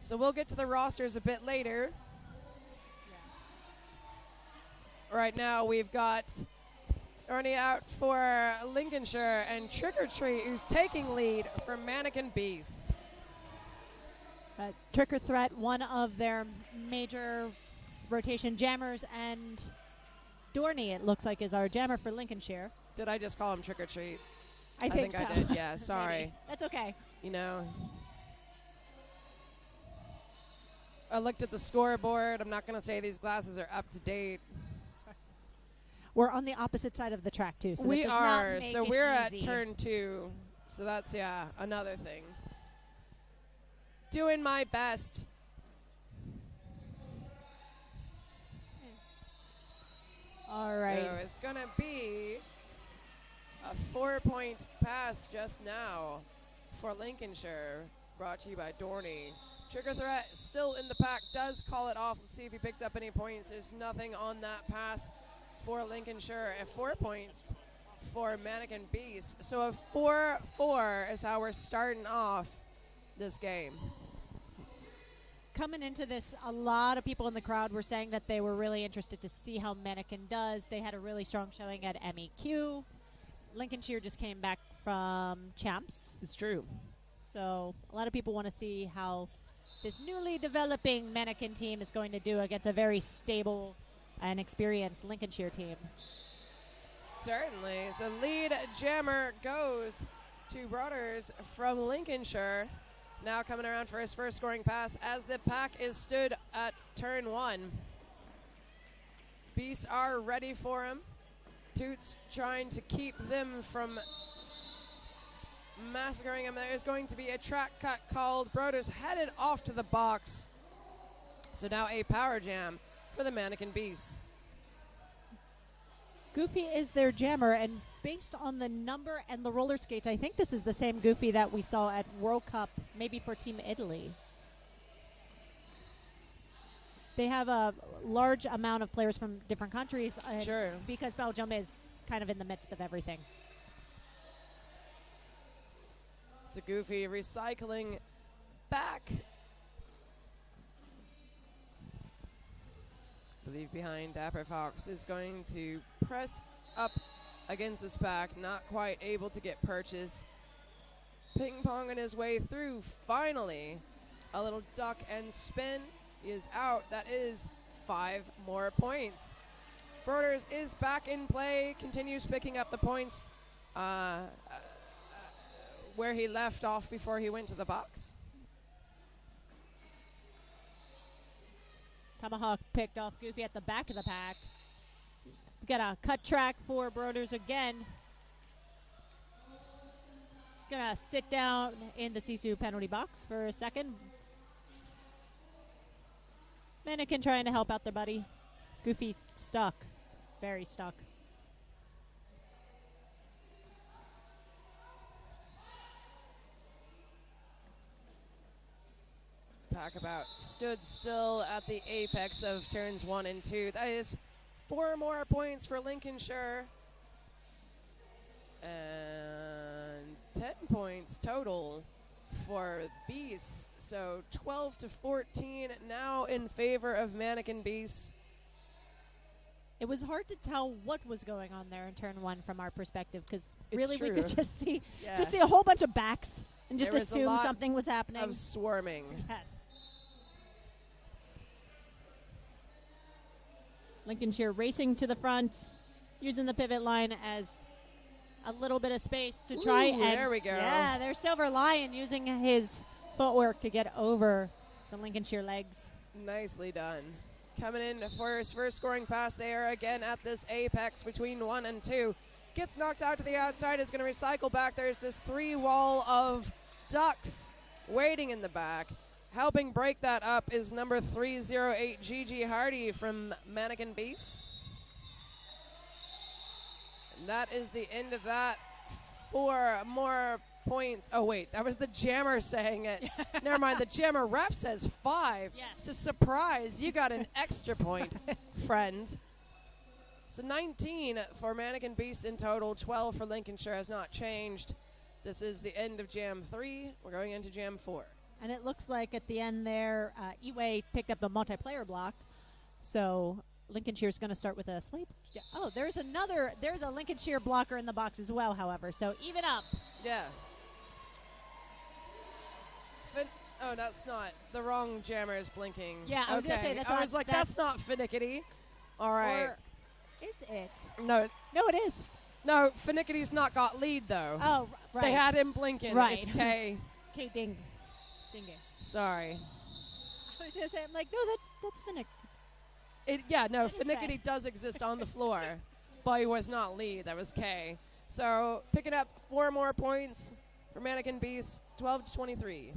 So we'll get to the rosters a bit later. Right now we've got starting out for Lincolnshire and Trick or Treat, who's taking lead from Manneken Beasts. Trick or Threat, one of their major rotation jammers, and Dorney, it looks like, is our jammer for Lincolnshire. Did I just call him Trick or Treat? I think so. I did, yeah, sorry. Maybe. That's okay. You know, I looked at the scoreboard. I'm not going to say these glasses are up to date. We're on the opposite side of the track, too. So we are. Not make so it we're easy. at turn 2. So that's, yeah, another thing. Doing my best. All right. So it's going to be a 4-point pass just now for Lincolnshire, brought to you by Dorney. Trick or Threat still in the pack, does call it off. Let's see if he picked up any points. There's nothing on that pass for Lincolnshire, and 4 points for Manneken Beast. So a 4-4 is how we're starting off this game. Coming into this, a lot of people in the crowd were saying that they were really interested to see how Manneken does. They had a really strong showing at MEQ. Lincolnshire just came back from champs. It's true. So a lot of people want to see how this newly developing Manneken team is going to do against a very stable and experienced Lincolnshire team. Certainly. So lead jammer goes to Brothers from Lincolnshire. Now coming around for his first scoring pass as the pack is stood at turn 1. Beasts are ready for him. Toots trying to keep them from massacring him. There is going to be a track cut called. Brothers headed off to the box. So now a power jam for the Manneken Beasts. Goofy is their jammer, and based on the number and the roller skates, I think this is the same Goofy that we saw at World Cup, maybe for Team Italy. They have a large amount of players from different countries. Sure. Because Belgium is kind of in the midst of everything. So Goofy recycling back. I believe behind Dapper Fox is going to press up against this pack. Not quite able to get purchase. Ping-ponging his way through. Finally, a little duck and spin. He is out. That is 5 more points. Broders is back in play. Continues picking up the points where he left off before he went to the box. Tomahawk picked off Goofy at the back of the pack. We've got a cut track for Broders again. Gonna sit down in the Sisu penalty box for a second. Manneken trying to help out their buddy. Goofy stuck. Very stuck. Pack about stood still at the apex of turns 1 and 2. That is 4 more points for Lincolnshire. And 10 points total for Beasts. So 12-14 now in favor of Manneken Beasts. It was hard to tell what was going on there in turn 1 from our perspective, because It's really we true. could just see Yeah. a whole bunch of backs and just There was a assume lot something was happening. Of swarming. Yes. Lincolnshire racing to the front, using the pivot line as a little bit of space to try and there we go. Yeah, there's Silver Lion using his footwork to get over the Lincolnshire legs. Nicely done. Coming in for his first scoring pass there again at this apex between 1 and 2. Gets knocked out to the outside, is going to recycle back. There's this 3 wall of ducks waiting in the back. Helping break that up is number 308 Gigi Hardy from Manneken Beasts. And that is the end of that. 4 more points. Oh, wait, that was the jammer saying it. Never mind, the jammer ref says 5. Yes. It's a surprise. You got an extra point, friend. So 19 for Manneken Beasts in total. 12 for Lincolnshire has not changed. This is the end of Jam 3. We're going into Jam 4. And it looks like at the end there, Eway picked up a multiplayer block. So Lincolnshire's going to start with a sleep. Oh, there's a Lincolnshire blocker in the box as well, however. So even up. Yeah. Oh, that's not. The wrong jammer is blinking. Yeah, I was going to say, that's not finickety. All right. Or is it? No. No, it is. No, Finickity's not got lead, though. Oh, right. They had him blinking. Right. It's K. K ding. Ding. Sorry. I was going to say, I'm like, no, that's Finnick. Finickety does exist on the floor, but he was not lead. That was K. So picking up 4 more points for Manneken Beast, 12-23.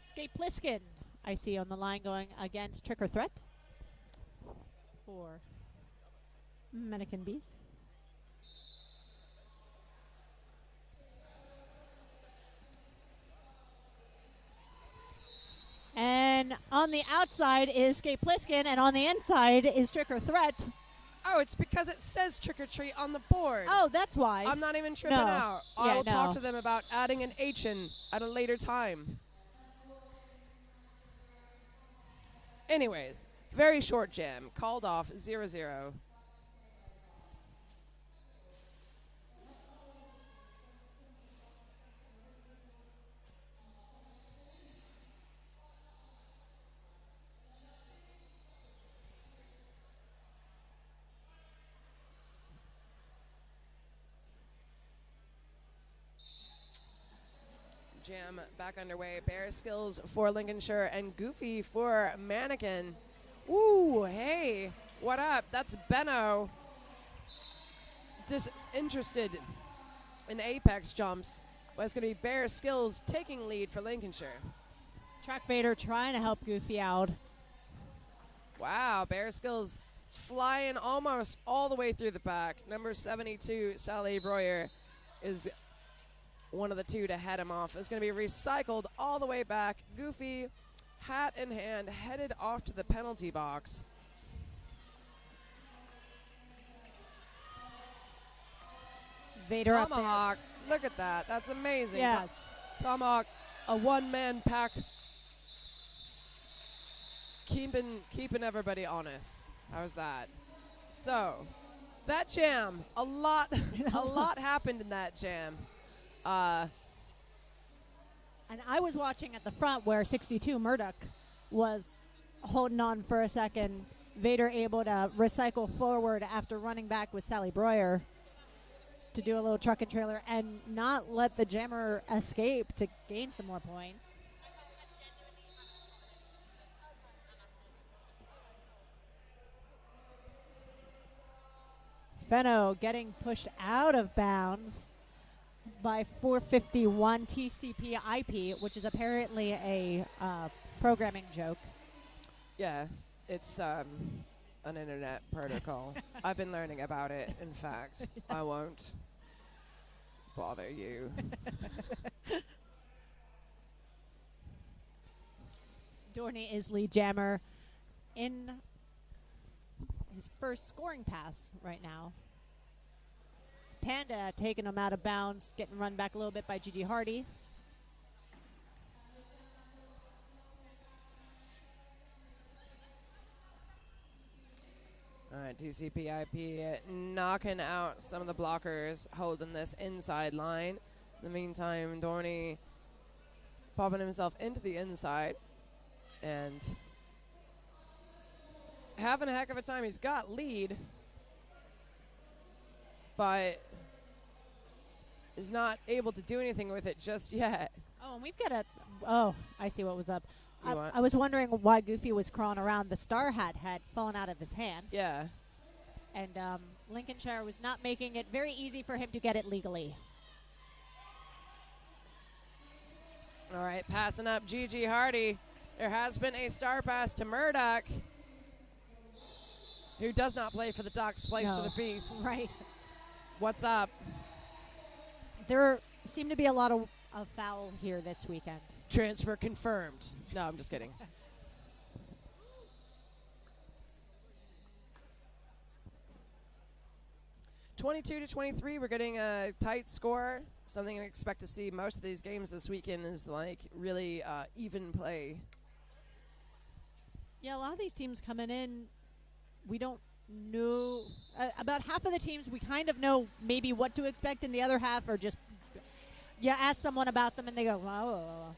Skate Pliskin, I see on the line going against Trick or Threat for Manneken Beast. And on the outside is Skate Pliskin, and on the inside is Trick or Threat. Oh, it's because it says Trick or Treat on the board. Oh, that's why. I'm not even tripping out. Yeah, I will talk to them about adding an H in at a later time. Anyways, very short jam. Called off 0-0. Jam back underway. Bear Skills for Lincolnshire and Goofy for Manneken. Ooh, hey, what up? That's Benno. Disinterested in Apex jumps. But it's going to be Bear Skills taking lead for Lincolnshire. Track Vader trying to help Goofy out. Wow, Bear Skills flying almost all the way through the pack. Number 72, Sally Breuer, is one of the two to head him off. It's going to be recycled all the way back. Goofy, hat in hand, headed off to the penalty box. Vader Tomahawk, look at that. That's amazing. Yes. Tomahawk, a one-man pack, keeping everybody honest. How's that? So, that jam, a lot happened in that jam. And I was watching at the front where 62 Murdoch was holding on for a second. Vader able to recycle forward after running back with Sally Breuer to do a little truck and trailer and not let the jammer escape to gain some more points. Fenno getting pushed out of bounds by 451 TCP IP, which is apparently a programming joke. Yeah, it's an internet protocol. I've been learning about it, in fact. I won't bother you. Dorney is lead jammer in his first scoring pass right now. Panda taking him out of bounds, getting run back a little bit by Gigi Hardy. All right, TCP/IP knocking out some of the blockers, holding this inside line. In the meantime, Dorney popping himself into the inside and having a heck of a time. He's got lead, but is not able to do anything with it just yet. Oh, and we've got a... Oh, I see what was up. You I was wondering why Goofy was crawling around. The star hat had fallen out of his hand. Yeah. And Lincolnshire was not making it very easy for him to get it legally. All right, passing up Gigi Hardy. There has been a star pass to Murdoch, who does not play for the Ducks, plays for the Beasts. Right. What's up? There seem to be a lot of foul here this weekend. Transfer confirmed. No, I'm just kidding. 22-23. We're getting a tight score. Something I expect to see most of these games this weekend is like really even play. Yeah, a lot of these teams coming in, we don't know. About half of the teams, we kind of know maybe what to expect, and the other half are just, you ask someone about them and they go, wow.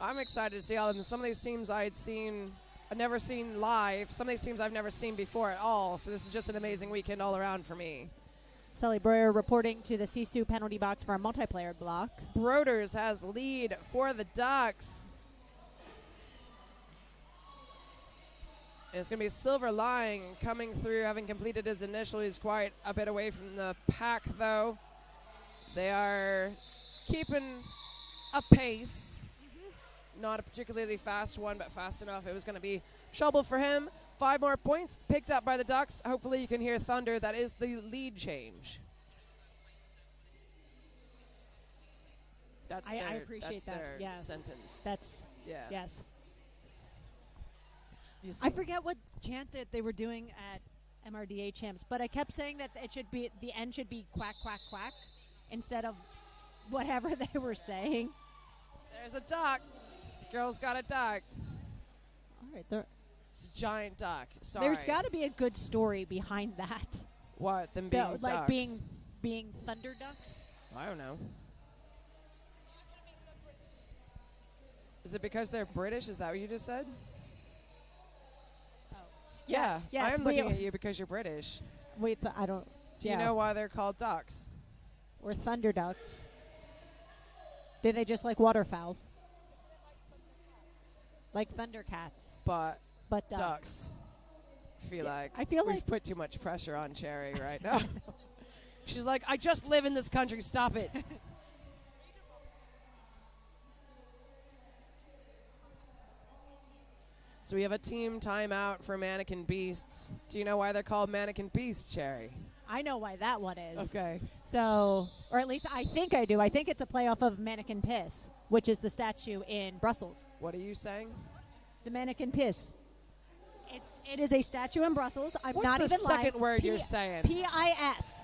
I'm excited to see all of them. Some of these teams I've never seen live. Some of these teams I've never seen before at all. So this is just an amazing weekend all around for me. Sally Breuer reporting to the Sisu penalty box for a multiplayer block. Broders has lead for the Ducks. And it's going to be Silver Lying coming through, having completed his initial. He's quite a bit away from the pack, though. They are keeping a pace. Not a particularly fast one, but fast enough. It was going to be trouble for him. 5 more points picked up by the Ducks. Hopefully you can hear thunder. That is the lead change. That's I appreciate that. Their Yeah. sentence. That's, Yeah. yes. You I see- forget what chant that they were doing at MRDA champs, but I kept saying that it should be, the end should be quack, quack, quack, instead of whatever they were saying. There's a duck. Girl's got a duck. All right, there. It's a giant duck. Sorry. There's got to be a good story behind that. What? Them being like ducks? being thunder ducks. I don't know. Is it because they're British? Is that what you just said? Oh. Yeah. Yes, I'm looking at you because you're British. Wait, I don't. Do you know why they're called ducks? We're thunder ducks. Do they just like waterfowl? Like thundercats, But but ducks. ducks. I feel like we've put too much pressure on Cherry right now. She's like, I just live in this country. Stop it. So we have a team timeout for Manneken Beasts. Do you know why they're called Manneken Beasts, Cherry? I know why that one is. Okay. So, or at least I think I do. I think it's a playoff of Manneken Piss, which is the statue in Brussels. What are you saying? The Manneken Piss. It is a statue in Brussels. I'm What's not the even lying. second word you're saying? P-I-S.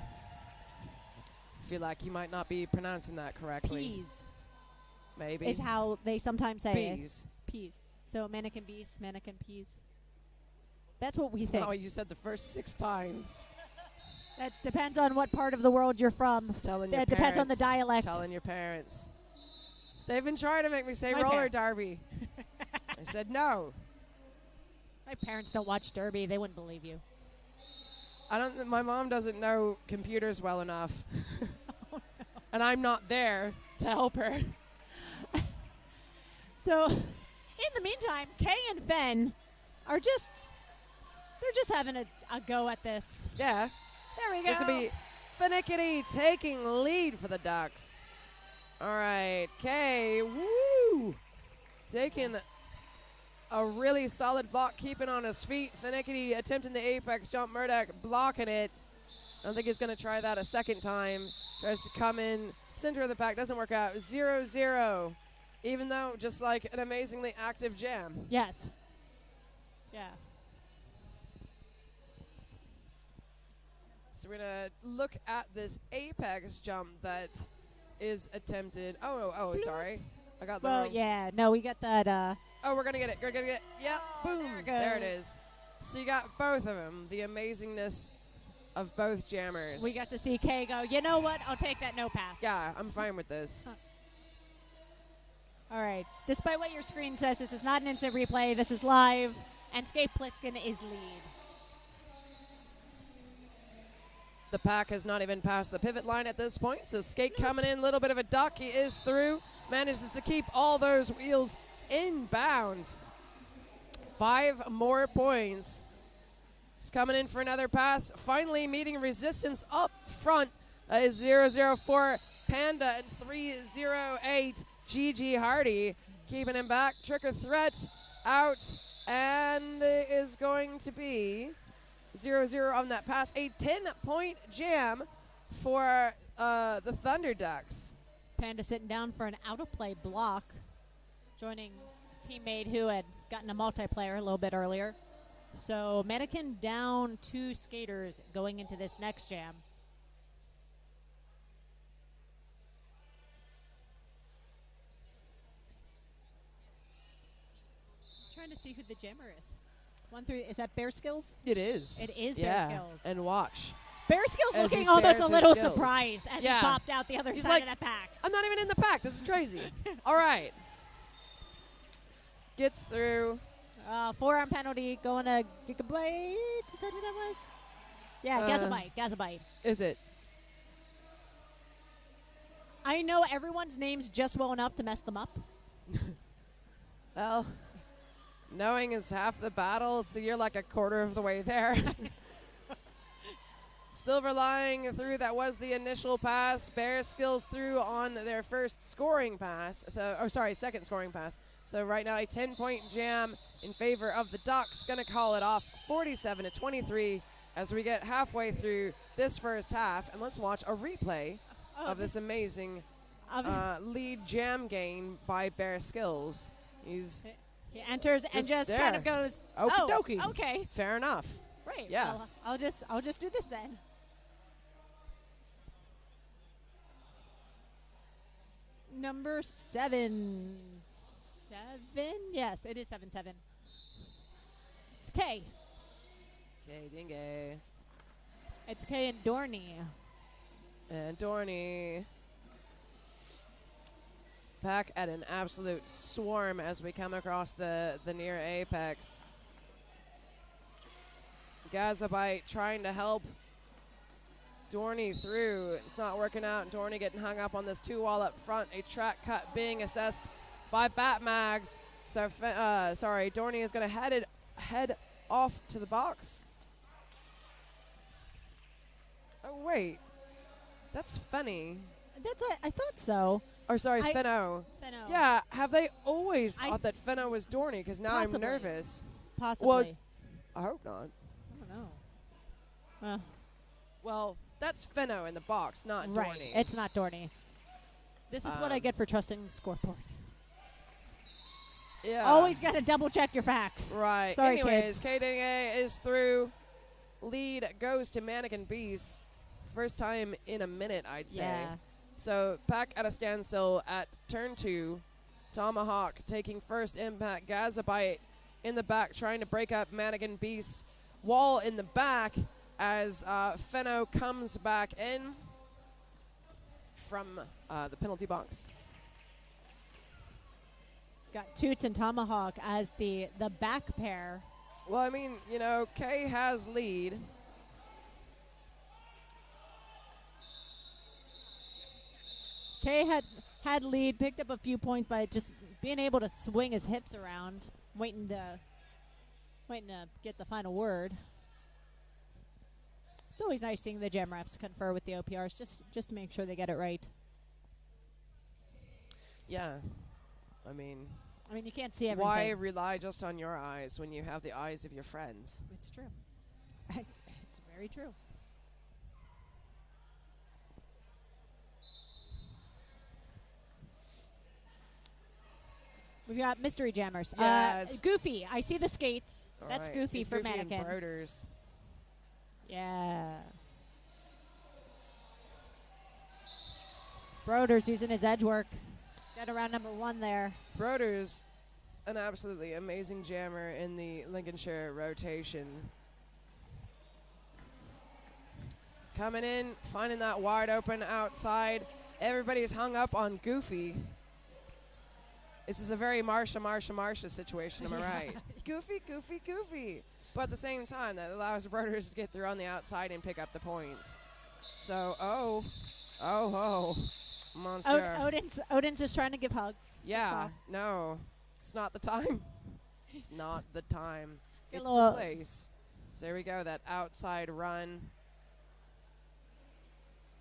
I feel like you might not be pronouncing that correctly. Peas Maybe. is how they sometimes say Bees. it. Peas. So Manneken Bees, Manneken Peas. That's what we That's say. not what you said the first 6 times. That depends on what part of the world you're from. Telling your That depends on the parents. dialect. Telling your parents. They've been trying to make me say My roller derby. I said no. My parents don't watch Derby. They wouldn't believe you. My mom doesn't know computers well enough. And I'm not there to help her. So, in the meantime, Kay and Fen are just having a go at this. Yeah. There we go. This will be Manneken taking lead for the Ducks. All right, Kay, woo! Taking a really solid block, keeping on his feet. Manneken attempting the apex jump. Murdoch blocking it. I don't think he's going to try that a second time. Tries to come in, center of the pack, doesn't work out. 0-0. Even though, just like an amazingly active jam. Yes. Yeah. So we're going to look at this apex jump that is attempted. Oh, sorry. I got the Well, wrong. yeah. No, we got that. Oh, we're going to get it. We're going to get it. Yep. Oh, Boom. there it There it goes. is. So you got both of them. The amazingness of both jammers. We got to see Kay go, you know what? I'll take that no pass. Yeah, I'm fine with this. All right. Despite what your screen says, this is not an instant replay. This is live. And Skate Plissken is lead. The pack has not even passed the pivot line at this point. So Skate coming in, a little bit of a duck. He is through. Manages to keep all those wheels inbound. 5 more points. He's coming in for another pass. Finally meeting resistance up front is 004 Panda and 308 GG Hardy. Keeping him back. Trick or threat out. And it is going to be 0-0 on that pass. A 10-point jam for the Thunder Ducks. Panda sitting down for an out-of-play block, joining his teammate who had gotten a multiplayer a little bit earlier. So Manneken down 2 skaters going into this next jam. Trying to see who the jammer is. 1 through, is that Bear Skills? It is. It is Yeah. Bear Skills. And watch. Bear Skills As he looking almost bears a his little skills. surprised as Yeah. he popped out the other He's side like, of the pack. I'm not even in the pack. This is crazy. All right. Gets through. Forearm penalty going to Gigabyte. Is that who that was? Yeah, Gazabite. Is it? I know everyone's names just well enough to mess them up. Well, knowing is half the battle, so you're like a quarter of the way there. Silver lying through, that was the initial pass. Bear Skills through on their first scoring pass. Second scoring pass. So right now a 10-point jam in favor of the Ducks. Going to call it off 47-23 as we get halfway through this first half. And let's watch a replay of this amazing lead jam gain by Bear Skills. He enters and just kind of goes, Okie dokie. Okay. Fair enough. Right. Yeah. Well, I'll just do this then. Number 7. 7? Yes, it is 7-7. It's K. Okay, Dingue. It's K and Dorney. And Dorney back at an absolute swarm as we come across the near apex. Gazabite trying to help Dorney through. It's not working out. Dorney getting hung up on this 2-wall up front. A track cut being assessed by Batmags. So, Dorney is going to head off to the box. Oh, wait. That's Fenny. I thought so. Or sorry, Fenno. Fenno. Yeah, have they always thought that Fenno was Dorney? Because now Possibly. I'm nervous. Possibly. Well, I hope not. I don't know. Well, that's Fenno in the box, not Right. Dorney. It's not Dorney. This is what I get for trusting the scoreboard. Yeah. Always got to double check your facts. Right. Sorry, Anyways, kids. KDA is through. Lead goes to Manneken Beast. First time in a minute, I'd say. Yeah. So back at a standstill at turn 2. Tomahawk taking first impact. Gazabite in the back trying to break up Manneken Beast. Wall in the back as Fenno comes back in from the penalty box. Got Toots and Tomahawk as the back pair. Well, I mean, Kay has lead. Kay had lead, picked up a few points by just being able to swing his hips around, waiting to get the final word. It's always nice seeing the gem refs confer with the OPRs just to make sure they get it right. Yeah. I mean, you can't see everything. why rely just on your eyes when you have the eyes of your friends? It's true. It's very true. We've got mystery jammers. Yes. Goofy. I see the skates. All That's right. Goofy It's for Goofy and Manneken. Broders. Yeah. Broders using his edge work. Got around number 1 there. Broders, an absolutely amazing jammer in the Lincolnshire rotation. Coming in, finding that wide open outside. Everybody's hung up on Goofy. This is a very Marsha situation, am I right? Goofy. But at the same time, that allows Broders to get through on the outside and pick up the points. So, monster. Odin's just trying to give hugs. Yeah, no, it's not the time. It's not the time. Get It's a little- the place. So there we go, that outside run.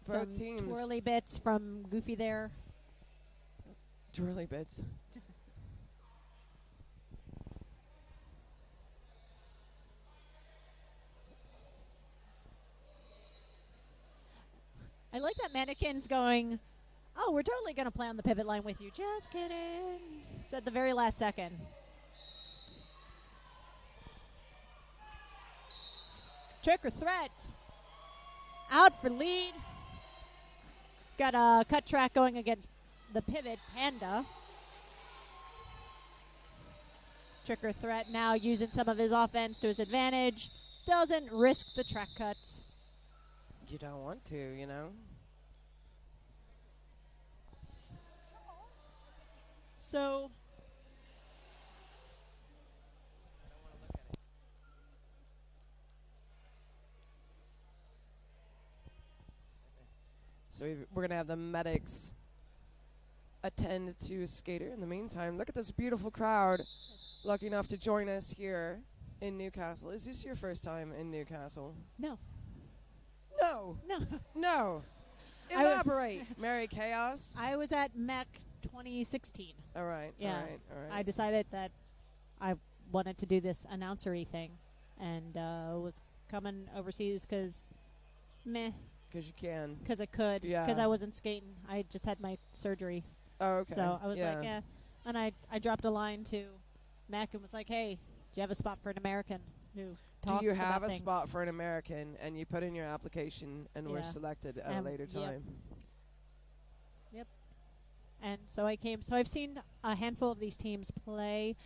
Both Some teams. twirly bits from Goofy there. Twirly bits. I like that Manneken's going, oh, we're totally going to play on the pivot line with you. Just kidding. Said the very last second. Trick or Threat. Out for lead. Got a cut track going against the pivot, Panda. Trick or Threat now using some of his offense to his advantage. Doesn't risk the track cuts. You don't want to, you know. So we're going to have the medics attend to Skater in the meantime. Look at this beautiful crowd lucky enough to join us here in Newcastle. Is this your first time in Newcastle? No. No. No. No. Elaborate, Mary Chaos. I was at MEC 2016. All right. Yeah. All right. All right. I decided that I wanted to do this announcery thing and was coming overseas because Because you can. because I could. Yeah. Because I wasn't skating. I just had my surgery. Oh, okay. So I was yeah. like, yeah. And I dropped a line to Mac and was like, hey, do you have a spot for an American who talks Do you have about a things? spot for an American and you put in your application and were Yeah. selected at a later Yep. time? And so I came. So I've seen a handful of these teams play.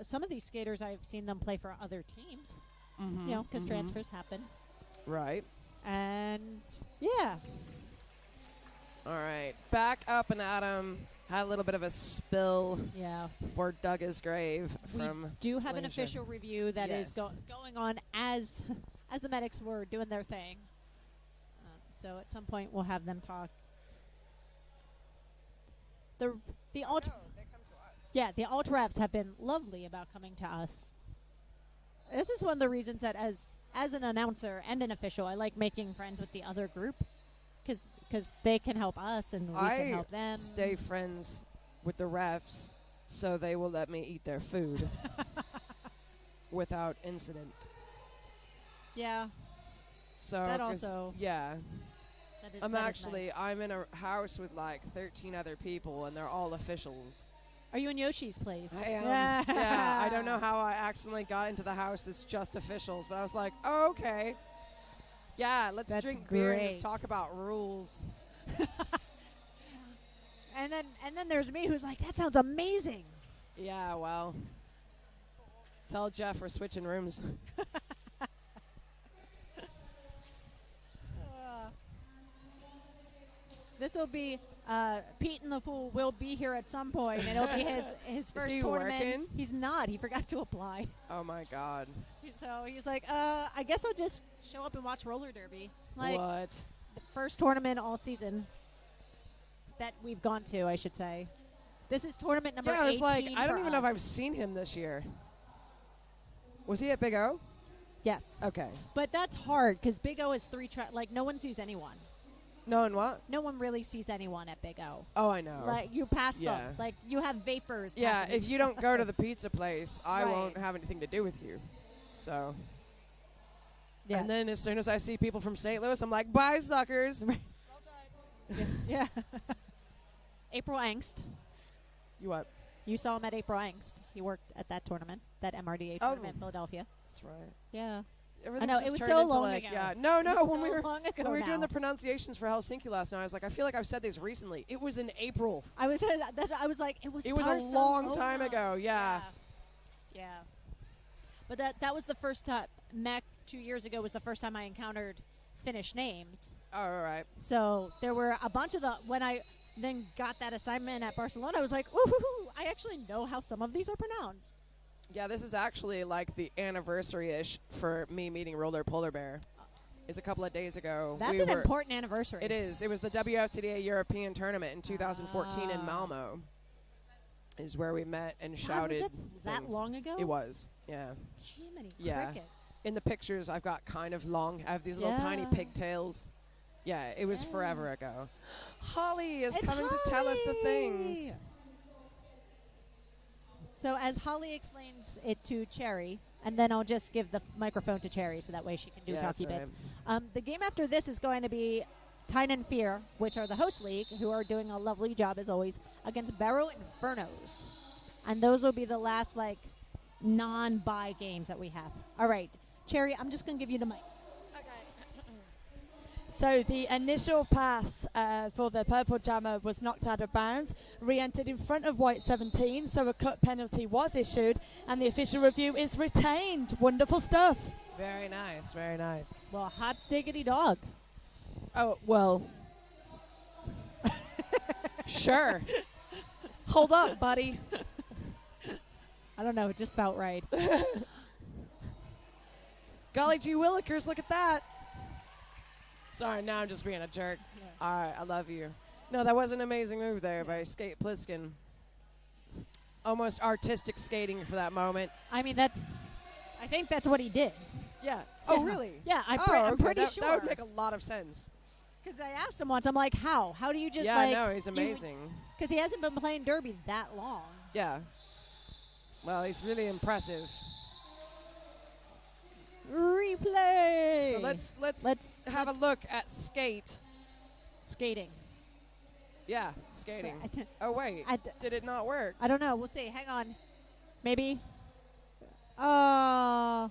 Some of these skaters, I've seen them play for other teams, Mm-hmm. you know, because transfers happen. Right. And, yeah. All right. Back up and Adam had a little bit of a spill Yeah. for Doug's grave from We do have an Lincolnshire. official review that is Yes. going on as as the medics were doing their thing. So at some point we'll have them talk. The alt they come to us. Yeah, the alt refs have been lovely about coming to us. This is one of the reasons that as an announcer and an official, I like making friends with the other group because they can help us and we can help them. Stay friends with the refs so they will let me eat their food without incident. Yeah, So that 'cause- also- yeah. that is nice. I'm in a house with like 13 other people and they're all officials. Are you in Yoshi's place? I am. Yeah, I don't know how I accidentally got into the house that's just officials, but I was like, oh, okay. Yeah, let's That's drink beer and just great. talk about rules. And then there's me who's like, that sounds amazing. Yeah, well, tell Jeff we're switching rooms. This will be Pete in the pool will be here at some point, and it'll be his first he tournament. working? He's not. He forgot to apply. Oh, my God. So he's like, I guess I'll just show up and watch roller derby. Like What? the first tournament all season that we've gone to, I should say. This is tournament number 18. Yeah, I was like, I don't for even know if I've us. seen him this year. Was he at Big O? Yes, Okay. but that's hard because Big O is like no one sees anyone. No, and what? No one really sees anyone at Big O. Oh, I know. Like you pass Yeah. them. Like you have vapors. Yeah, passing if each you don't go to the pizza place, I Right. won't have anything to do with you. So, Yeah. and then as soon as I see people from St. Louis, I'm like, bye, suckers. yeah. April Angst. You what? You saw him at April Angst. He worked at that tournament, that MRDA Oh. tournament in Philadelphia. That's right. Yeah. Everything's know, just it was turned so into long like, ago. Yeah, no, It no. was When we so were long ago when we were doing now. the pronunciations for Helsinki last night, I was like, I feel like I've said this recently. It was in April. I was like, it was It was a Barcelona. long time ago. Yeah. Yeah. But that was the first time. MEC 2 years ago was the first time I encountered Finnish names. Oh, all right. So there were a bunch of when I then got that assignment at Barcelona, I was like, ooh, I actually know how some of these are pronounced. Yeah, this is actually like the anniversary-ish for me meeting Roller Polar Bear. It's a couple of days ago. That's an important anniversary. It is. It was the WFTDA European Tournament in 2014 in Malmo. Is where we met and shouted. Was it that things. long ago? It was. Yeah. Jiminy Yeah. crickets. In the pictures, I've got kind of long. I have these little tiny Yeah. pigtails. Yeah, it was Yeah. forever ago. Holly is It's coming to tell us the Holly! things. So as Holly explains it to Cherry, and then I'll just give the microphone to Cherry so that way she can do Yeah, talky that's bits. The game after this is going to be Tyne and Fear, which are the host league, who are doing a lovely job as always, against Barrow Infernos. And those will be the last non-bye games that we have. All right, Cherry, I'm just going to give you the mic. So the initial pass for the purple jammer was knocked out of bounds, re-entered in front of white 17, so a cut penalty was issued, and the official review is retained. Wonderful stuff. Very nice, very nice. Well, hot diggity dog. Oh, well. Sure. Hold up, buddy. I don't know. It just felt right. Golly gee willikers, look at that. Sorry, now I'm just being a jerk. Yeah. All right, I love you. No, that was an amazing move there by Skate Pliskin. Almost artistic skating for that moment. I mean, I think that's what he did. Yeah. Oh, Yeah. really? Yeah, I'm okay. pretty that, sure. That would make a lot of sense. Because I asked him once, I'm like, how? How do you just Yeah, like... no, he's amazing. Because he hasn't been playing derby that long. Yeah. Well, he's really impressive. Replay! So let's have a look at skate. Skating. Yeah, skating. I d- Oh, wait. Did it not work? I don't know. We'll see. Hang on. Maybe. Oh,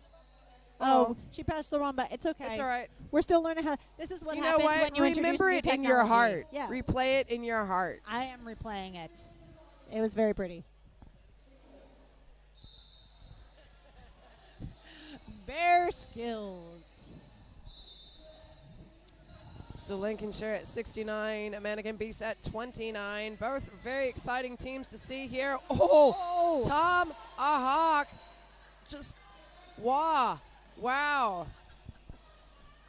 she passed the wrong button. It's okay. It's all right. We're still learning how. This is what You know happens what? when you introduce Remember new it in your technology. heart. Yeah. Replay it in your heart. I am replaying it. It was very pretty. Bear skills. So Lincolnshire at 69, Manneken Beast at 29. Both very exciting teams to see here. Oh! Tom Ahawk. Just, wow.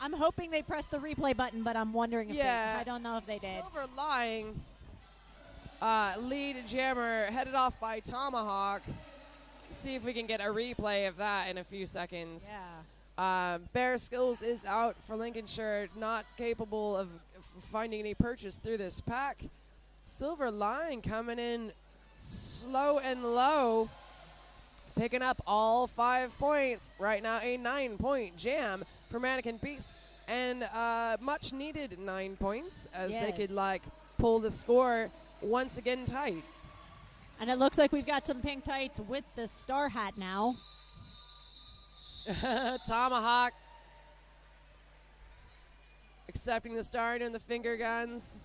I'm hoping they pressed the replay button, but I'm wondering if I don't know if they did. Silver Lying, lead jammer headed off by Tomahawk. See if we can get a replay of that in a few seconds. Yeah. Bear Skills is out for Lincolnshire, not capable of finding any purchase through this pack. Silver Line coming in slow and low, picking up all 5 points. Right now, a 9-point jam for Manneken Beast, and much needed 9 points as they could pull the score once again tight. And it looks like we've got some pink tights with the star hat now. Tomahawk accepting the star and the finger guns.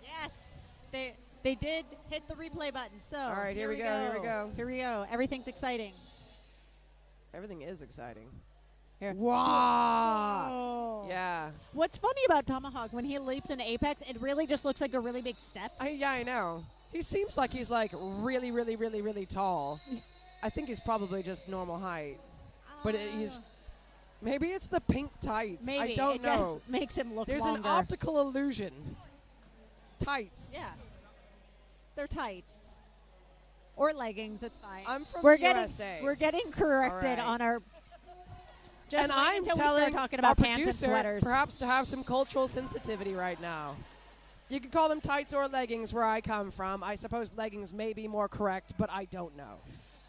Yes, they did hit the replay button. So all right, here we go. Everything's exciting. Everything is exciting. Here. Wow. Whoa. Yeah. What's funny about Tomahawk, when he leaps in Apex, it really just looks like a really big step. I know. He seems like he's really, really, really, really tall. I think he's probably just normal height. But maybe it's the pink tights. Maybe. I don't know. Just makes him look There's longer. an optical illusion. Tights. Yeah. They're tights. Or leggings, it's fine. I'm from we're the getting, USA. We're getting corrected right. on our... Just and wait I'm until we telling start talking our about pants and producer sweaters. perhaps to have some cultural sensitivity right now. You can call them tights or leggings where I come from. I suppose leggings may be more correct, but I don't know.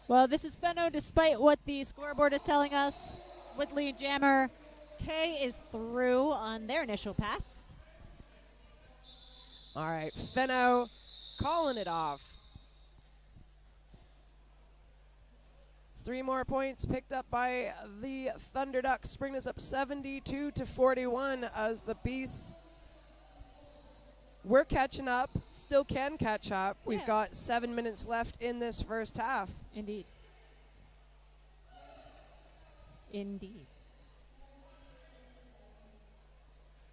Well, this is Fenno, despite what the scoreboard is telling us. With lead jammer, K is through on their initial pass. All right, Fenno calling it off. It's 3 more points picked up by the Thunder Ducks, bringing us up 72-41 as the Beasts. We're catching up, still can catch up. We've got 7 minutes left in this first half. Indeed. Indeed.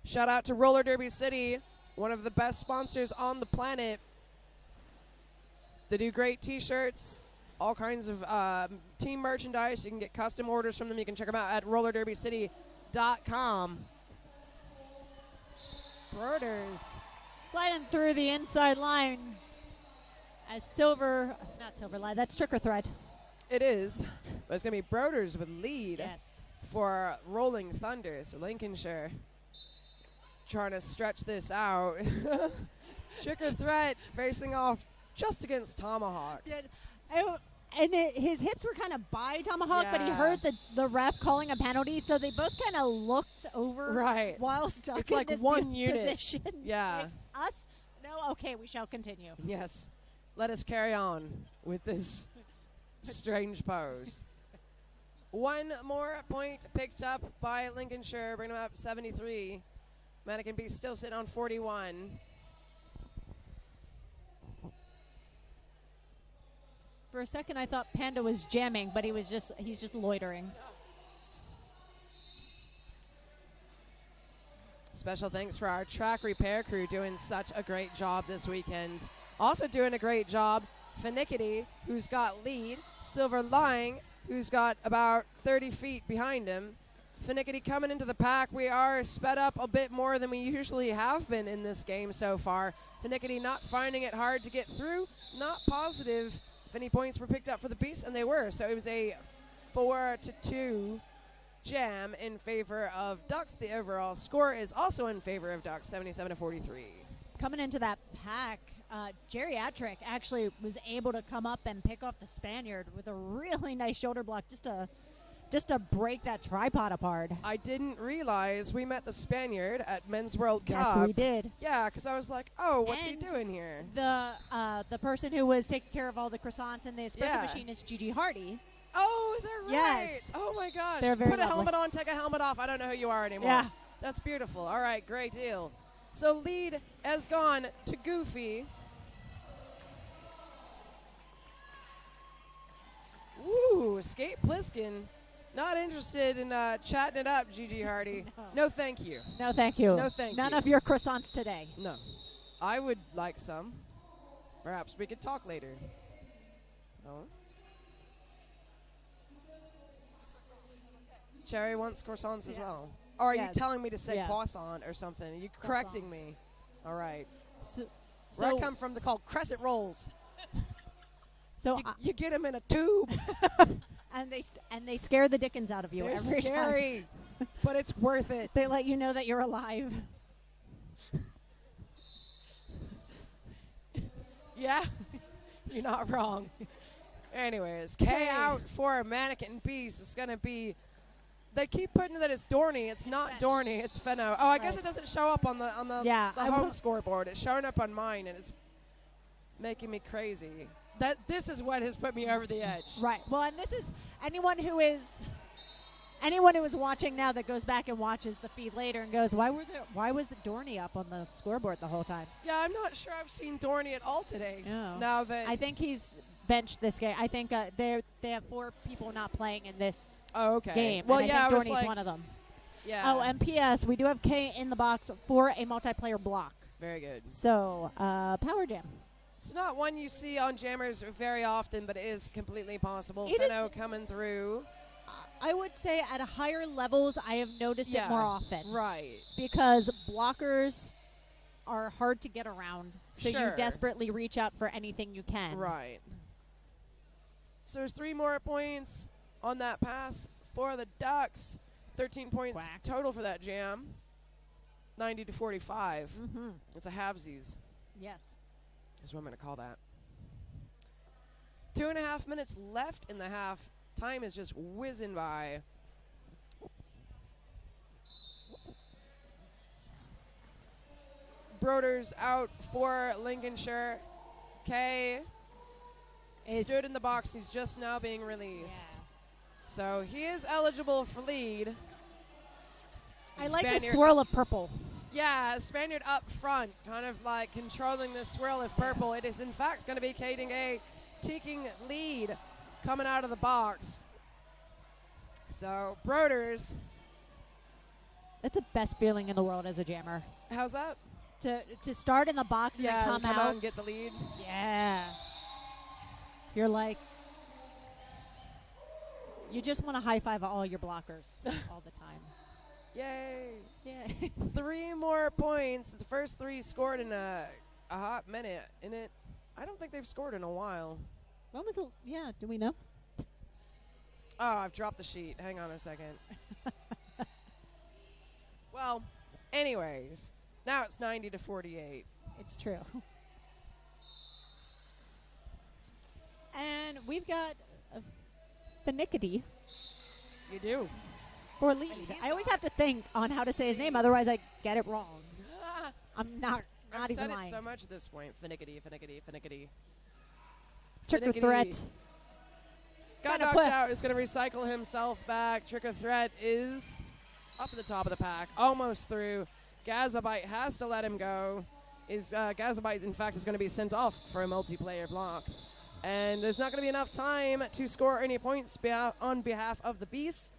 Shout out to Roller Derby City, one of the best sponsors on the planet. They do great t-shirts, all kinds of team merchandise. You can get custom orders from them. You can check them out at rollerderbycity.com. Broders sliding through the inside line as not silver line, that's Tricker Thread. It is, but it's going to be Broders with lead Yes. for Rolling Thunder. So Lincolnshire trying to stretch this out. Tricker Threat facing off just against Tomahawk. His hips were kind of by Tomahawk, but he Yeah. heard the ref calling a penalty, so they both kind of looked over Right. while stuck It's in like this one unit. position. Yeah. Like, us? No? Okay, we shall continue. Yes. Let us carry on with this strange pose. 1 more point picked up by Lincolnshire, bringing them up 73. Manneken Beast still sitting on 41. For a second, I thought Panda was jamming, but he's just loitering. Special thanks for our track repair crew doing such a great job this weekend. Also doing a great job, Manneken, who's got lead, Silver Lying, who's got about 30 feet behind him. Manneken coming into the pack. We are sped up a bit more than we usually have been in this game so far. Manneken not finding it hard to get through. Not positive if any points were picked up for the Beast, and they were. So it was a 4-2 jam in favor of Ducks. The overall score is also in favor of Ducks, 77-43. Coming into that pack, Geriatric actually was able to come up and pick off the Spaniard with a really nice shoulder block just to break that tripod apart. I didn't realize we met the Spaniard at Men's World Yes, Cup. we did. Yeah, because I was like, oh, what's he And doing here? The person who was taking care of all the croissants and the espresso Yeah. machine is Gigi Hardy. Oh, is that right? Yes. Oh, my gosh. They're very Put a lovely. helmet on, take a helmet off. I don't know who you are anymore. Yeah. That's beautiful. All right, great deal. So lead has gone to Goofy. Ooh, Skate Pliskin. Not interested in chatting it up, Gigi Hardy. No, thank you. No, thank you. No, thank None you. of your croissants today. No. I would like some. Perhaps we could talk later. Oh. Cherry wants croissants as Yes. well. Or are you Yes. telling me to say Yeah. croissant or something? Are you correcting me? All right. So, Where I come from, they're called crescent rolls. so You get them in a tube. and they scare the dickens out of you They're every time. scary, but it's worth it. They let you know that you're alive. Yeah, you're not wrong. Anyways, K Okay. out for Manneken Beast. It's going to be, they keep putting that it's Dorney. It's not Dorney, it's Fenno. Oh, I guess Right. it doesn't show up on the Yeah, the I home will- scoreboard. It's showing up on mine, and it's making me crazy. This is what has put me over the edge. Right. Well, and this is anyone who is watching now that goes back and watches the feed later and goes, why was the Dorney up on the scoreboard the whole time? Yeah, I'm not sure I've seen Dorney at all today. No. Now that I think he's benched this game. I think they have 4 people not playing in this oh, okay. game. Well, and yeah, I I think was Dorney's like, one of them. yeah. Oh, and P.S. We do have K in the box for a multiplayer block. Very good. So, Power Jam. It's not one you see on Jammers very often, but it is completely possible. It is- Fenno coming through. I would say at higher levels, I have noticed Yeah. it more often. Right. Because blockers are hard to get around. So Sure. you desperately reach out for anything you can. Right. So there's 3 more points on that pass for the Ducks. 13 points Quack. total for that jam. 90-45. Mm-hmm. It's a halvesies, Yes. is what I'm going to call that. 2.5 minutes left in the half. Time is just whizzing by. Broders out for Lincolnshire. Kay stood in the box. He's just now being released. Yeah. So he is eligible for lead. I like the Spaniard- swirl of purple. Yeah, Spaniard up front, kind of like controlling the swirl of purple. It is in fact going to be Caden Gay taking lead coming out of the box. So Broders, That's the best feeling in the world as a jammer. how's that? To start in the box and Yeah, then come come out. out and get the lead. Yeah. You're like, you just want to high five all your blockers all the time. Yay. Yeah. 3 more points. The first 3 scored in a hot minute. In it, I don't think they've scored in a while. When was the? Yeah. Do we know? Oh, I've dropped the sheet. Hang on a second. Well, anyways, now it's 90-48. It's true. And we've got Manneken You do. for lead. he's I always have to think on how to say his name, otherwise I get it wrong. I'm not I've even said it lying. so much at this point. Finickety. Trick or Finickety. threat. Got Kinda knocked put- out. Is going to recycle himself back. Trick or threat is up at the top of the pack. Almost through. Gazabite has to let him go. Gazabite, in fact, is going to be sent off for a multiplayer block. And there's not going to be enough time to score any points on behalf of the Beasts.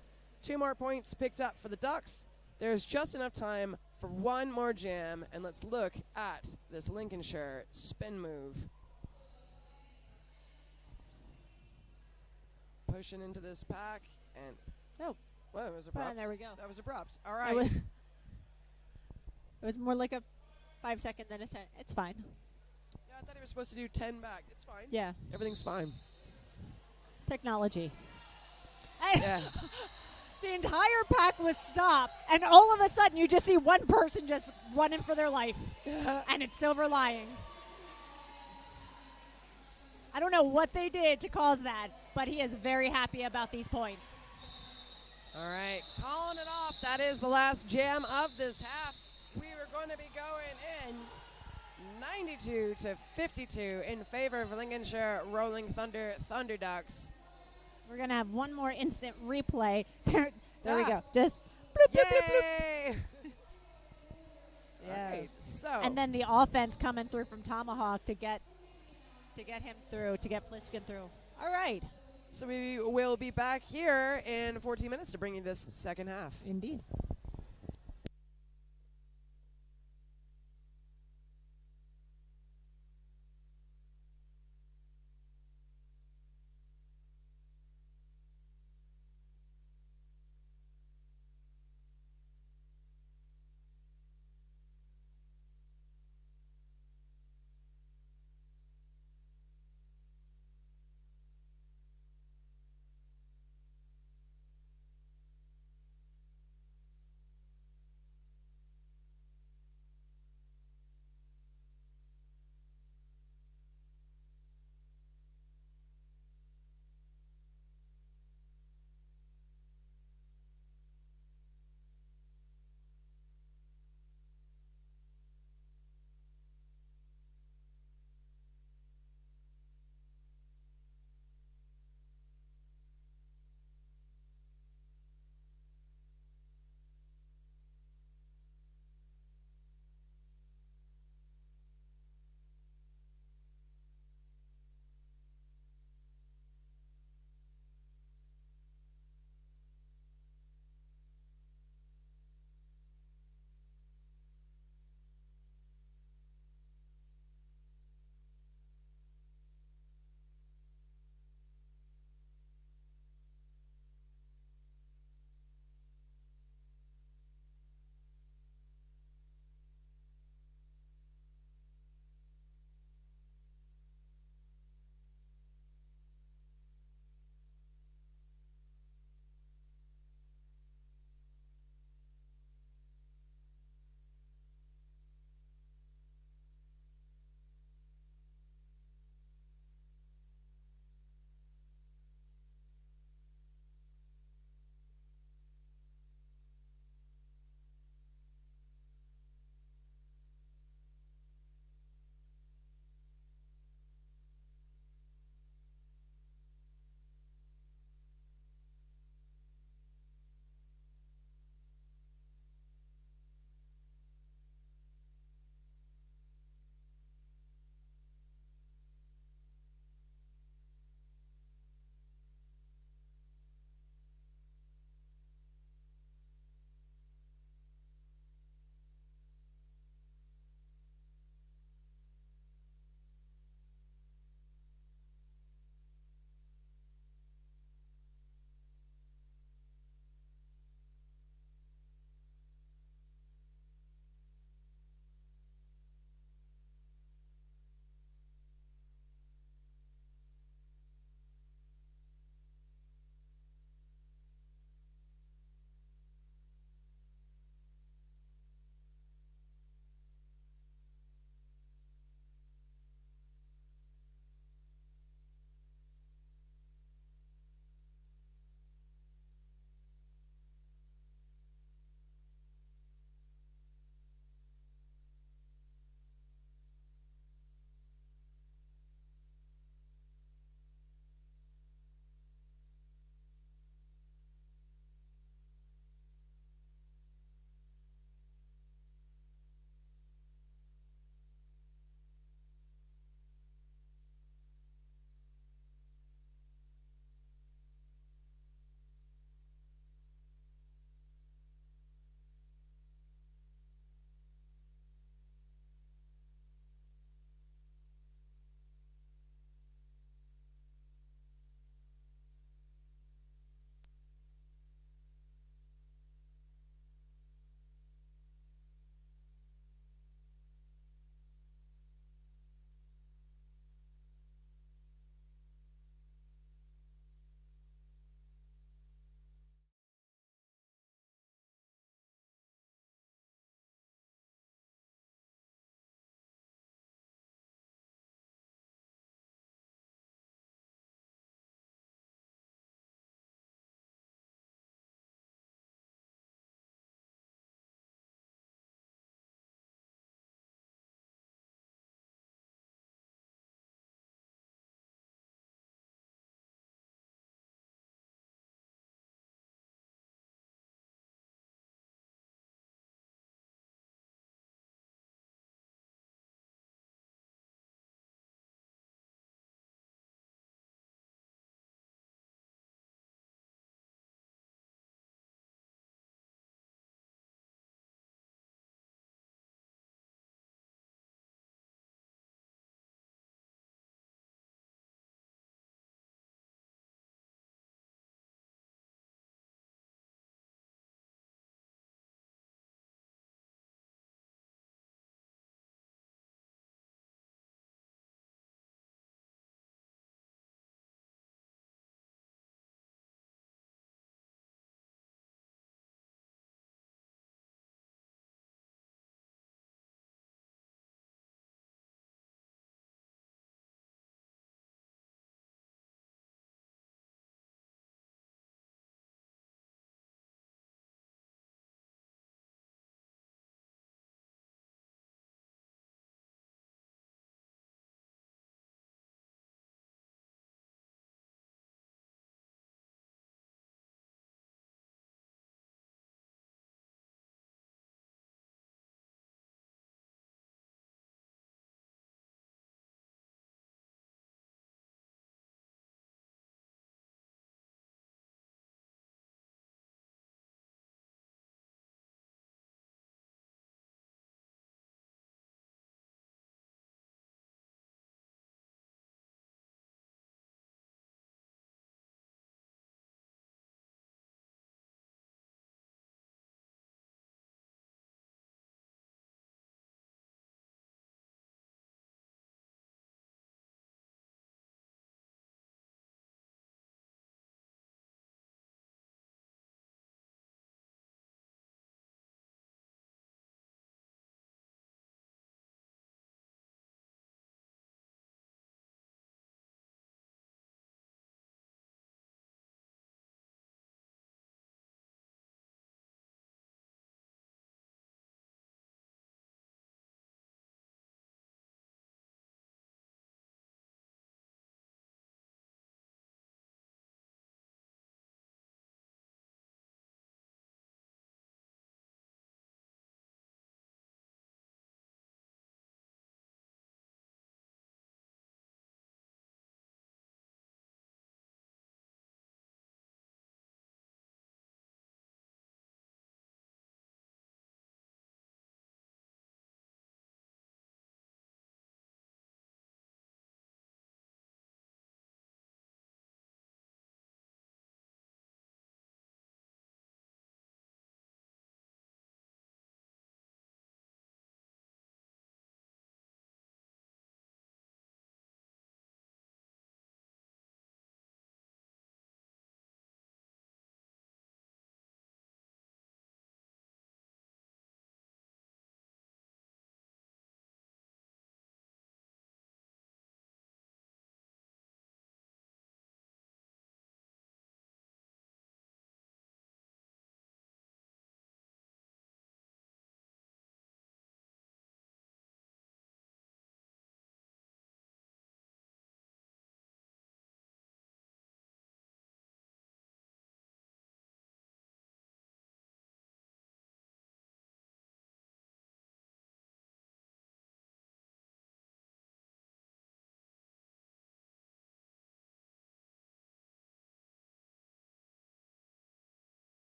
2 more points picked up for the Ducks. There's just enough time for one more jam, and let's look at this Lincolnshire spin move. Pushing into this pack, and well, it was abrupt. there we go. That was abrupt. All It right. was, it was more like a 5-second than a 10. It's fine. Yeah, I thought he was supposed to do 10 back. It's fine. Yeah. Everything's fine. Technology. Yeah. The entire pack was stopped, and all of a sudden you just see one person just running for their life, and it's Silver lying. I don't know what they did to cause that, but he is very happy about these points. All right, calling it off. That is the last jam of this half. We are going to be going in 92-52 in favor of Lincolnshire Rolling Thunder Thunderducks. We're going to have one more instant replay. There we Ah. go. Just bloop, bloop, bloop, bloop. Yay! Yeah. All right, so And then the offense coming through from Tomahawk to get him through, to get Pliskin through. All right. so we will be back here in 14 minutes to bring you this second half. Indeed.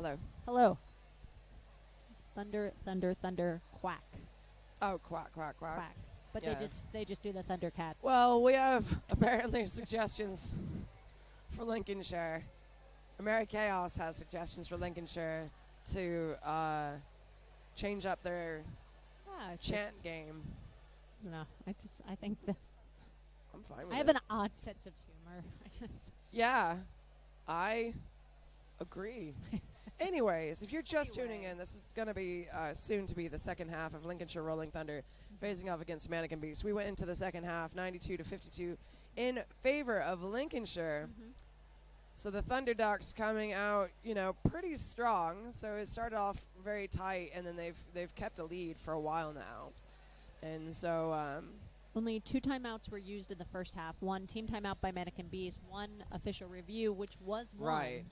Hello. Hello. Thunder, thunder, thunder, quack, Oh, quack, quack, quack. quack. But Yes. they just do the Thundercats. Well, we have apparently suggestions for Lincolnshire. Mary Chaos has suggestions for Lincolnshire to change up their it's chant just, game. no, I think that I'm fine with I have it. an odd sense of humor. I just Yeah, I agree. Anyways, if you're just tuning in, this is going to be soon to be the second half of Lincolnshire Rolling Thunder facing off against Manneken Beast. We went into the second half 92 to 52 in favor of Lincolnshire. So the Thunder Ducks coming out, pretty strong. So it started off very tight, and then they've kept a lead for a while now. And so only 2 timeouts were used in the first half. 1 team timeout by Manneken Beast, 1 official review, which was won Right.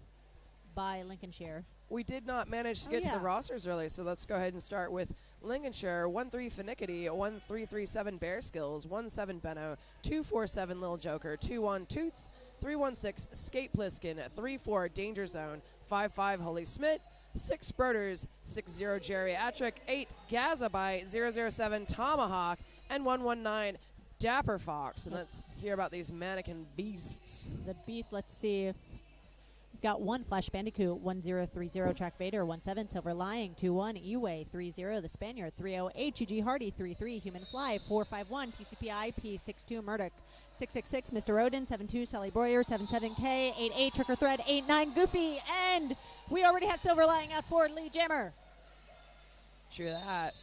by Lincolnshire. we did not manage to get to the rosters early, so let's go ahead and start with Lincolnshire, 1-3 Finickety, 1-3-3-7 Bear Skills, 1-7 Benno, 2-4-7 Lil Joker, 2-1 Toots, 3-1-6 Skate Pliskin, 3-4 Danger Zone, 5-5 Holy Smith, 6 Broders, 6-0 Geriatric, 8 Gazabite, 007 Tomahawk, and 119 Dapper Fox. And let's hear about these Manneken Beasts. The Beast, let's see if we've got 1 Flash Bandicoot, 1030 Track Vader, 17 Silver Lying, 21 Eway, 30 The Spaniard, 30 HG Hardy, 33 Human Fly, 451 TCPIP, 62 Murdoch, 666 Mr. Odin, 72 Sally Breuer, 77K, 88 Trick or Thread, 89 Goofy, and we already have Silver Lying out for Lee Jammer. True that.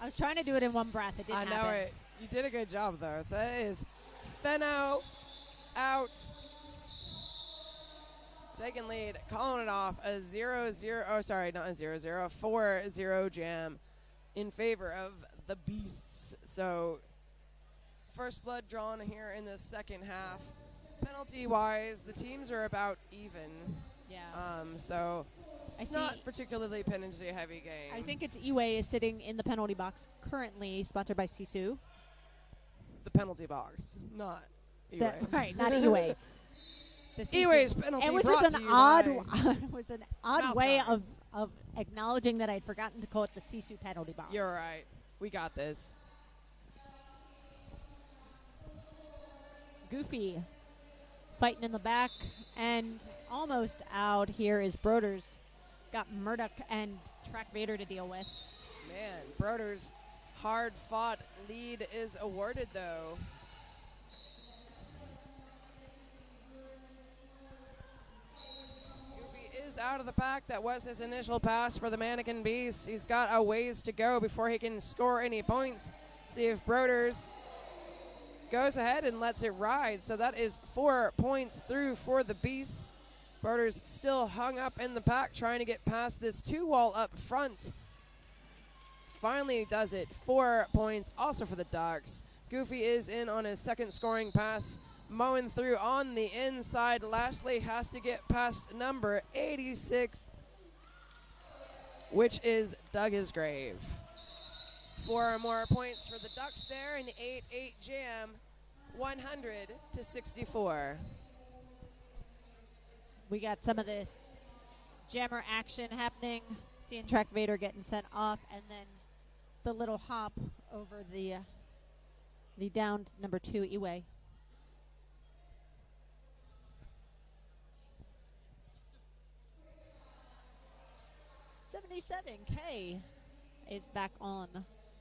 I was trying to do it in one breath. It didn't I know happen. it. You did a good job, though. So that is Fenno out. Taking lead, calling it off a 0-0. Oh, sorry, not a 0-0. A 4-0 jam in favor of the Beasts. So first blood drawn here in the second half. Penalty-wise, the teams are about even. Yeah. So I it's see. not particularly penalty-heavy game. I think it's Eway is sitting in the penalty box currently, sponsored by Sisu. the penalty box, not Eway. Right, not Eway. Eway's penalty It was brought just to an you odd, by it was an odd Mouth way guards. of acknowledging that I'd forgotten to call it the Sisu penalty box. You're right. We got this. Goofy fighting in the back and almost out. Here is Broders. Got Murdoch and Track Vader to deal with. Man, Broders' hard-fought lead is awarded, though. Goofy is out of the pack. That was his initial pass for the Manneken Beast. He's got a ways to go before he can score any points. See if Broders goes ahead and lets it ride. So that is 4 points through for the Beasts. Broders still hung up in the pack, trying to get past this 2-wall up front. Finally does it. 4 points also for the Ducks. Goofy is in on his second scoring pass, mowing through on the inside. Lashley has to get past number 86, which is Doug Isgrave. 4 more points for the Ducks there, an 8-8 jam, 100-64. We got some of this jammer action happening. Seeing Track Vader getting sent off, and then the little hop over the downed number 2 Eway. $77K is back on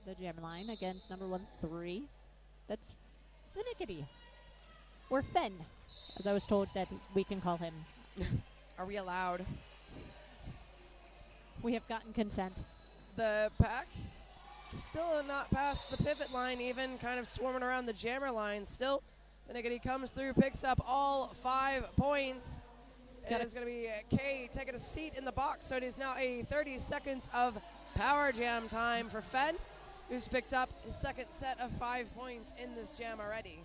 the jammer line against number 1-3. That's Finickety, or Fen, as I was told that we can call him. Are we allowed? We have gotten consent. The pack still not past the pivot line, even kind of swarming around the jammer line. Still, Finickety comes through, picks up all 5 points. It is going to be Kay taking a seat in the box, so it is now a 30 seconds of power jam time for Fen, who's picked up his second set of 5 points in this jam already.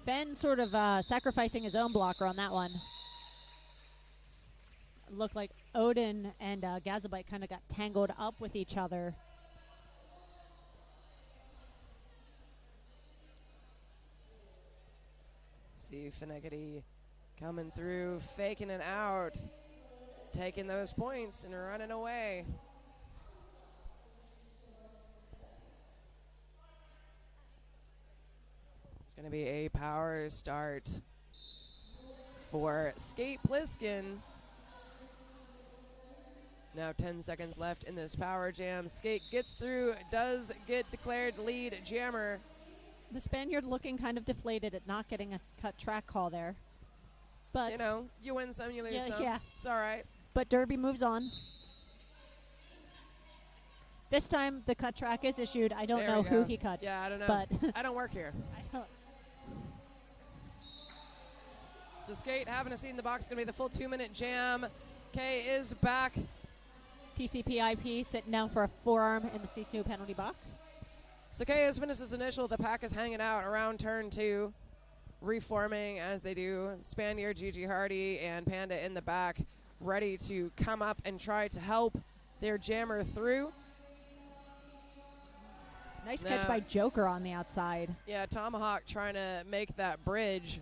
Fen sort of sacrificing his own blocker on that one. Looked like Odin and Gazabite kind of got tangled up with each other. See Finickety coming through, faking it out, taking those points and running away. It's going to be a power start for Skate Pliskin. Now 10 seconds left in this power jam. Skate gets through, does get declared lead jammer. The Spaniard looking kind of deflated at not getting a cut track call there. But You know, you win some, you lose some. yeah. It's all right. But Derby moves on. This time the cut track is issued. I don't There know we who go. he cut. Yeah, I don't know. But I don't work here. I don't. So Skate having a seat in the box. Going to be the full 2-minute jam. Kay is back. TCPIP sitting down for a forearm in the C2 penalty box. So Kay has finished his initial. The pack is hanging out around turn 2, reforming as they do. Spaniard, Gigi Hardy, and Panda in the back, ready to come up and try to help their jammer through. Nice catch by Joker on the outside. Yeah, Tomahawk trying to make that bridge.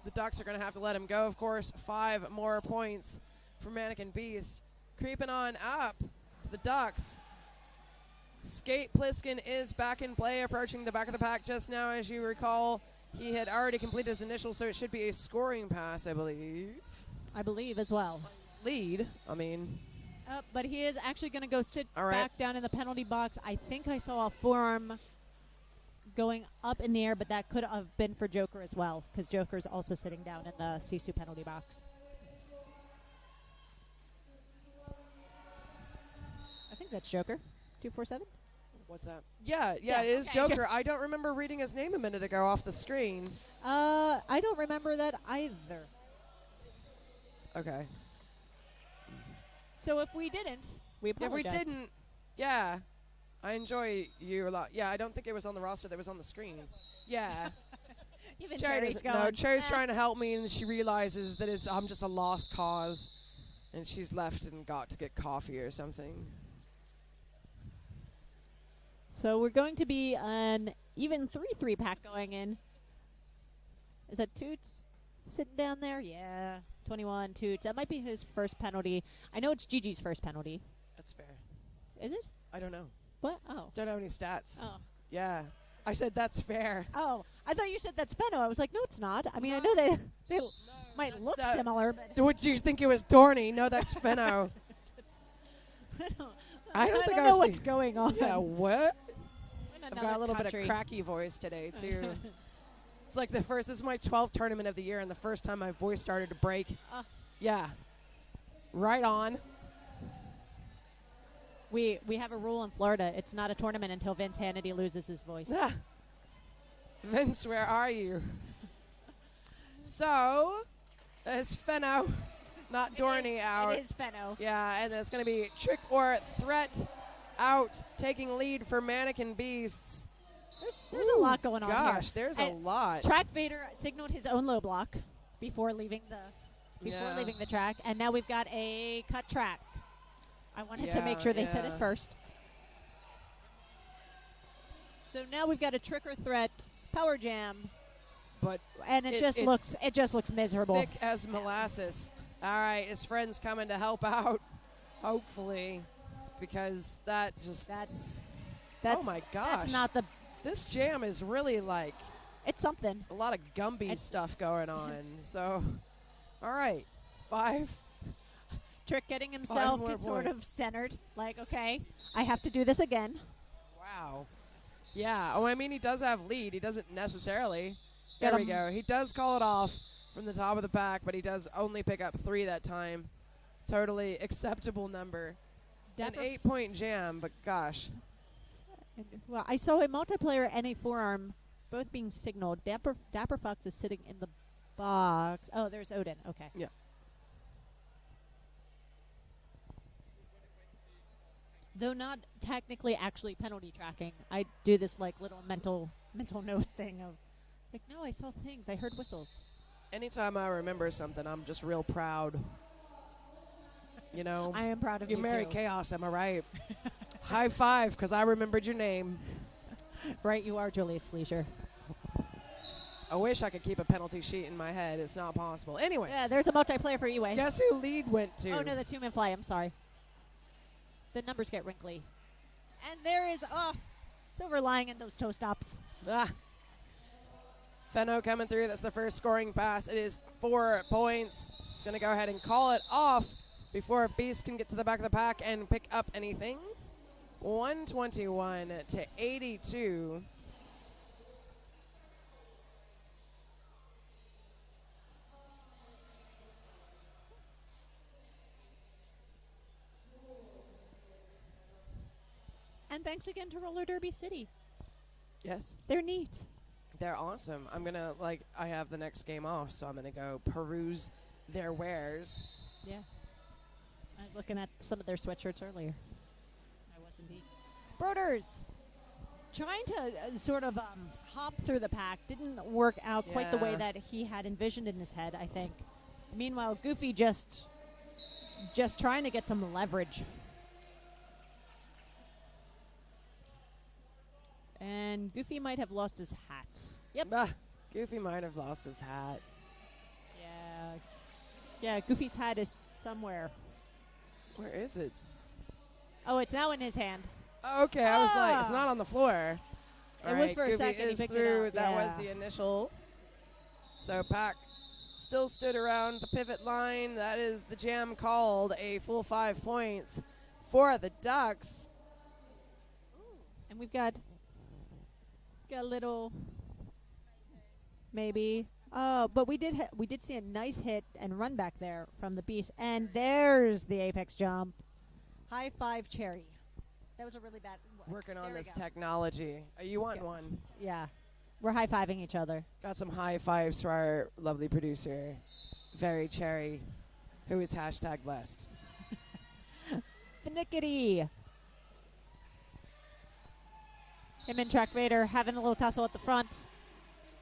The Ducks are going to have to let him go, of course. 5 more points for Manneken Beast. Creeping on up to the Ducks. Skate Pliskin is back in play, approaching the back of the pack just now. As you recall, he had already completed his initial, so it should be a scoring pass, I believe. I believe as well. Lead, I mean. But he is actually going to go sit All right. back down in the penalty box. I think I saw a forearm going up in the air, but that could have been for Joker as well, because Joker's also sitting down in the Sisu penalty box. I think that's Joker. 247? What's that? Yeah, Yeah, it is okay. Joker. I don't remember reading his name a minute ago off the screen. I don't remember that either. Okay. So if we didn't, we If apologize. we didn't, yeah. I enjoy you a lot. Yeah, I don't think it was on the roster. That was on the screen. Yeah. Even Cherry Cherry's doesn't going. know. Cherry's trying to help me, and she realizes that I'm just a lost cause, and she's left and got to get coffee or something. So we're going to be an even 3-3 pack going in. Is that Toots sitting down there? Yeah. 21, Toots. That might be his first penalty. I know it's Gigi's first penalty. That's fair. Is it? I don't know. What? Oh. Don't have any stats. Oh. Yeah. I said that's fair. Oh. I thought you said that's Fenno. I was like, no, it's not. I mean, I know they might look that- similar, but Would you think it was Dorney? No, that's Fenno. I don't think I know was what's seeing- going on. Yeah, what? In I've got another a little bit country. of cracky voice today, too. It's like this is my 12th tournament of the year, and the first time my voice started to break. Yeah. Right on. We have a rule in Florida. It's not a tournament until Vince Hannity loses his voice. Vince, where are you? So, it's Fenno, not Dorney out. It is Fenno. Yeah, and then it's going to be Trick or Threat out, taking lead for Manneken Beasts. There's a lot going on here. Gosh, there's a And lot. Track Vader signaled his own low block before leaving the track, and now we've got a cut track. I wanted to make sure they said it first. So now we've got a Trick or Threat power jam, But and it just looks miserable. thick as molasses. All right, his friend's coming to help out, hopefully, because that's oh my gosh. That's not the. This jam is really like It's something. a lot of Gumby stuff going on. So, all right, 5. Trick getting himself more sort points. of centered. Like, okay, I have to do this again. Wow. Yeah. Oh, I mean, he does have lead. He doesn't necessarily. Get There we him. go. He does call it off from the top of the pack, but he does only pick up 3 that time. Totally acceptable number. An 8-point jam, but gosh. Well, I saw a multiplayer and a forearm both being signaled. Dapper Fox is sitting in the box. Oh, there's Odin. Okay. Yeah. Though not technically actually penalty tracking, I do this like little mental note thing of like, no, I saw things. I heard whistles. Anytime I remember something, I'm just real proud. You know? I am proud of you You married too. chaos, am I right? High five, because I remembered your name. Right, you are Julius Leisure. I wish I could keep a penalty sheet in my head. It's not possible. Anyway. Yeah, there's a multiplayer for Eway. Guess who lead went to? Oh, no, that's human fly. I'm sorry. The numbers get wrinkly. And there is, silver lying in those toe stops. Fenno coming through. That's the first scoring pass. It is 4 points. He's going to go ahead and call it off before Beast can get to the back of the pack and pick up anything. 121 to 82. And thanks again to Roller Derby City. Yes. They're neat. They're awesome. I'm going to, I have the next game off, so I'm going to go peruse their wares. Yeah. I was looking at some of their sweatshirts earlier. I was indeed. Broders, trying to sort of hop through the pack didn't work out quite the way Yeah. that he had envisioned in his head, I think. Meanwhile, Goofy just trying to get some leverage. And Goofy might have lost his hat. Yep. Goofy might have lost his hat. Yeah. Yeah, Goofy's hat is somewhere. Where is it? Oh, it's now in his hand. Oh, okay, I was like, it's not on the floor. It was for a Goofy second, he is picked it through. up, That was yeah. the initial. So Pack still stood around the pivot line. That is the jam called. A full 5 points for the Ducks. And we've got a little maybe. Oh, but we did see a nice hit and run back there from the Beast. And there's the apex jump. High five, Cherry. That was a really bad. Working on There we this go. technology. You want Go. one? Yeah. We're high fiving each other. Got some high fives for our lovely producer, Very Cherry, who is hashtag blessed. The Nickety. Him and Track Vader having a little tussle at the front.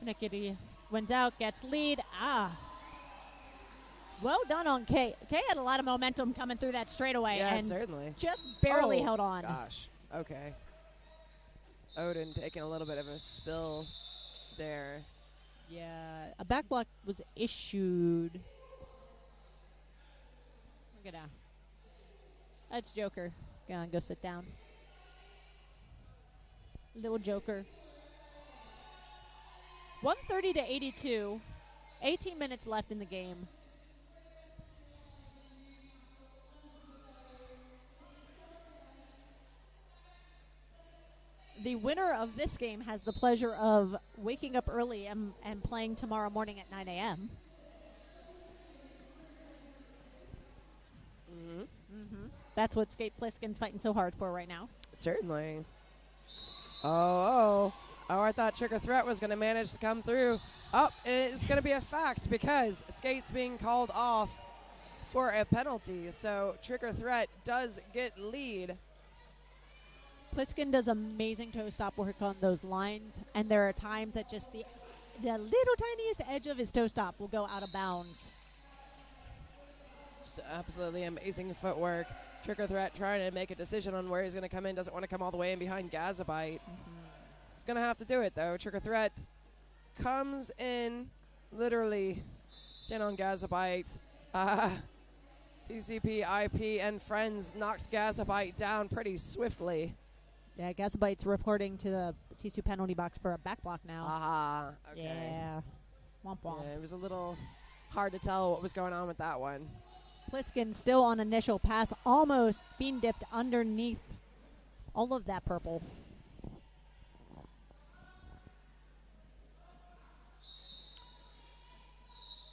Nickety wins out, gets lead. Well done on Kay. Kay had a lot of momentum coming through that straightaway Yeah, and certainly. just barely Oh, held on. Gosh. Okay. Odin taking a little bit of a spill there. Yeah, a back block was issued. Look at that. That's Joker. Go sit down. Little Joker. 130 to 82. 18 minutes left in the game. The winner of this game has the pleasure of waking up early and playing tomorrow morning at 9 a.m. Mm-hmm. That's what Skate Pliskin's fighting so hard for right now. Certainly. Oh, I thought Trick or Threat was going to manage to come through. Oh, and it's going to be a fact because Skate's being called off for a penalty. So Trick or Threat does get lead. Pliskin does amazing toe stop work on those lines, and there are times that just the little tiniest edge of his toe stop will go out of bounds. Just absolutely amazing footwork. Trick or Threat trying to make a decision on where he's going to come in. Doesn't want to come all the way in behind Gazabite. He's going to have to do it, though. Trick or Threat comes in, literally, stand on Gazabite. TCP, IP, and friends knocked Gazabite down pretty swiftly. Yeah, Gazabite's reporting to the Sisu penalty box for a back block now. Okay. Yeah. Womp womp. Yeah, it was a little hard to tell what was going on with that one. Pliskin still on initial pass, almost being dipped underneath all of that purple.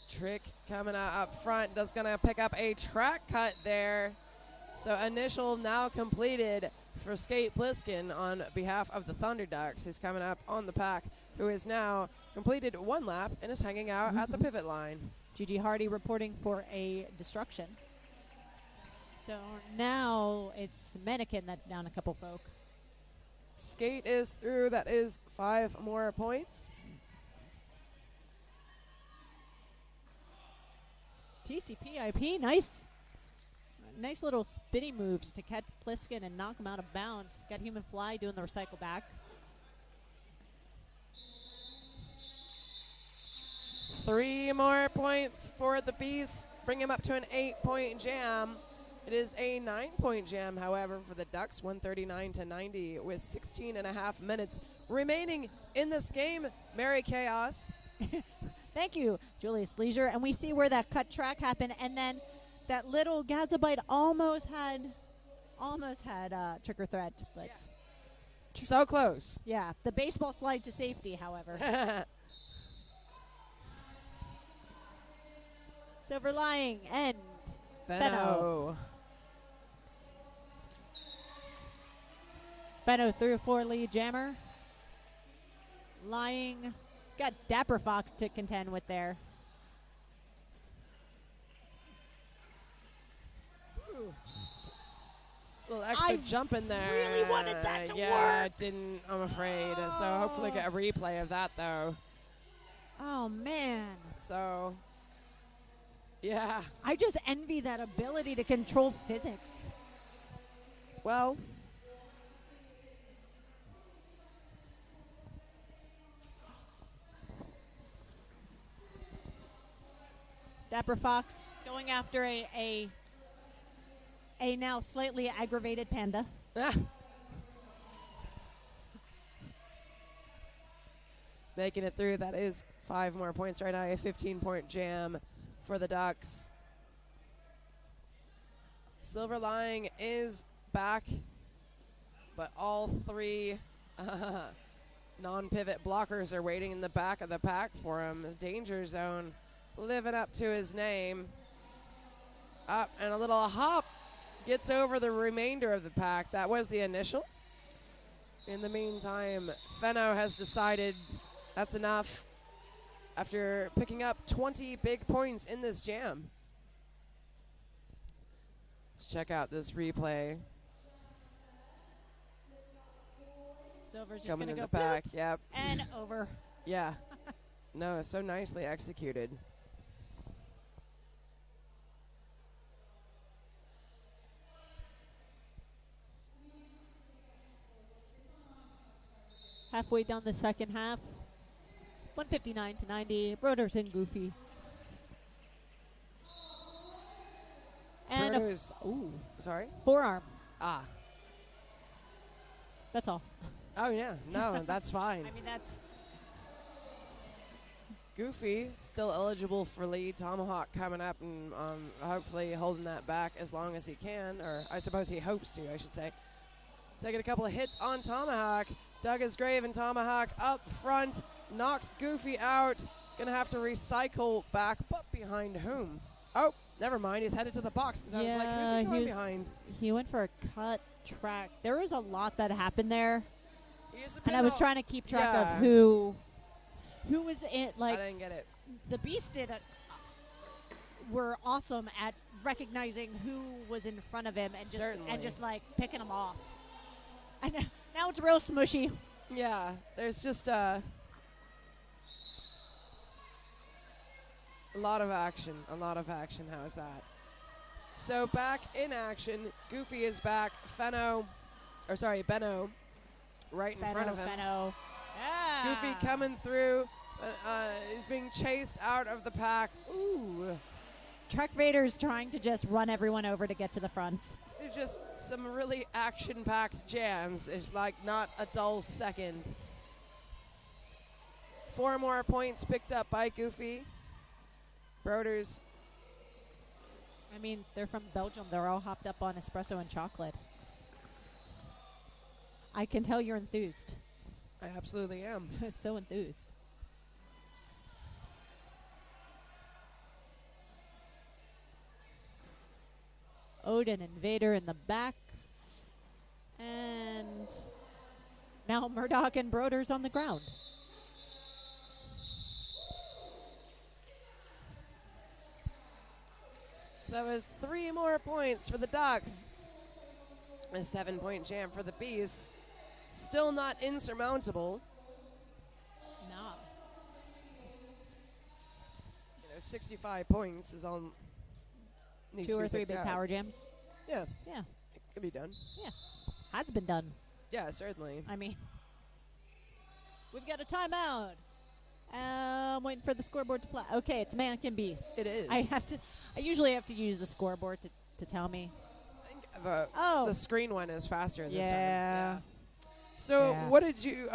Trick coming out up front, that's going to pick up a track cut there. So initial now completed for Skate Pliskin on behalf of the Thunder Ducks. He's coming up on the pack, who is now completed one lap and is hanging out at the pivot line. Gigi Hardy reporting for a destruction. So now it's Manneken that's down a couple folk. Skate is through. That is 5 more points. TCP-IP, nice little spinny moves to catch Pliskin and knock him out of bounds. Got Human Fly doing the recycle back. 3 more points for the Beast. Bring him up to an 8-point jam. It is a 9-point jam, however, for the Ducks, 139-90, with 16 and a half minutes remaining in this game. Merry Chaos. Thank you, Julius Leisure. And we see where that cut track happened, and then that little Gazabite almost had trick or threat, but So close. yeah, the baseball slide to safety, however. Silver Lying and Benno. Benno through a 4 lead jammer. Lying got Dapper Fox to contend with there. Ooh. Little extra jump in there. really wanted that to yeah, work. it didn't, I'm afraid. So hopefully get a replay of that, though. Oh, man. So, yeah. I just envy that ability to control physics. Well, Dapper Fox going after a now slightly aggravated panda. making it through. That is 5 more points right now. A 15-point jam for the Ducks. Silver Lying is back, but all 3 non-pivot blockers are waiting in the back of the pack for him. Danger Zone living up to his name. Up and a little hop gets over the remainder of the pack. That was the initial. In the meantime, Fenno has decided that's enough after picking up 20 big points in this jam. Let's check out this replay. Silver's just Coming going to in go the back, yep. and over. Yeah. No, so nicely executed. Halfway down the second half. 159-90. Broders and Goofy. And Broders. ooh, Sorry? forearm. Ah. That's all. Oh, yeah. No, that's fine. I mean, that's Goofy still eligible for lead. Tomahawk coming up and hopefully holding that back as long as he can, or I suppose he hopes to, I should say. Taking a couple of hits on Tomahawk. Douglas Grave and Tomahawk up front. Knocked Goofy out. Gonna have to recycle back, but behind whom? Oh, never mind. He's headed to the box because I was like, who's he going behind? He went for a cut track. There was a lot that happened there. And I And was trying to keep track Yeah. of who was in, I like, didn't get it. the Beast were awesome at recognizing who was in front of him and just like picking them off. And now it's real smushy. Yeah, there's just a lot of action. A lot of action. How's that? So back in action. Goofy is back. Benno, right in front of him. Fenno. Yeah. Goofy coming through. Is being chased out of the pack. Ooh. Truck Raiders trying to just run everyone over to get to the front. So just some really action-packed jams. It's like not a dull second. 4 more points picked up by Goofy. Broders. I mean, they're from Belgium. They're all hopped up on espresso and chocolate. I can tell you're enthused. I absolutely am. So enthused. Odin and Vader in the back. And now Murdoch and Broders on the ground. So that was 3 more points for the Ducks. A 7-point jam for the Beasts. Still not insurmountable. No. 65 points is all. Needs 2 to or be 3 picked big out. power jams. Yeah, Yeah. it could be done. Has been done. Yeah, certainly. I mean, we've got a timeout. I'm waiting for the scoreboard to fly. Okay, it's Manneken Beast. It is. I usually have to use the scoreboard to tell me. I think the screen one is faster this time. Yeah. So Yeah. what did you?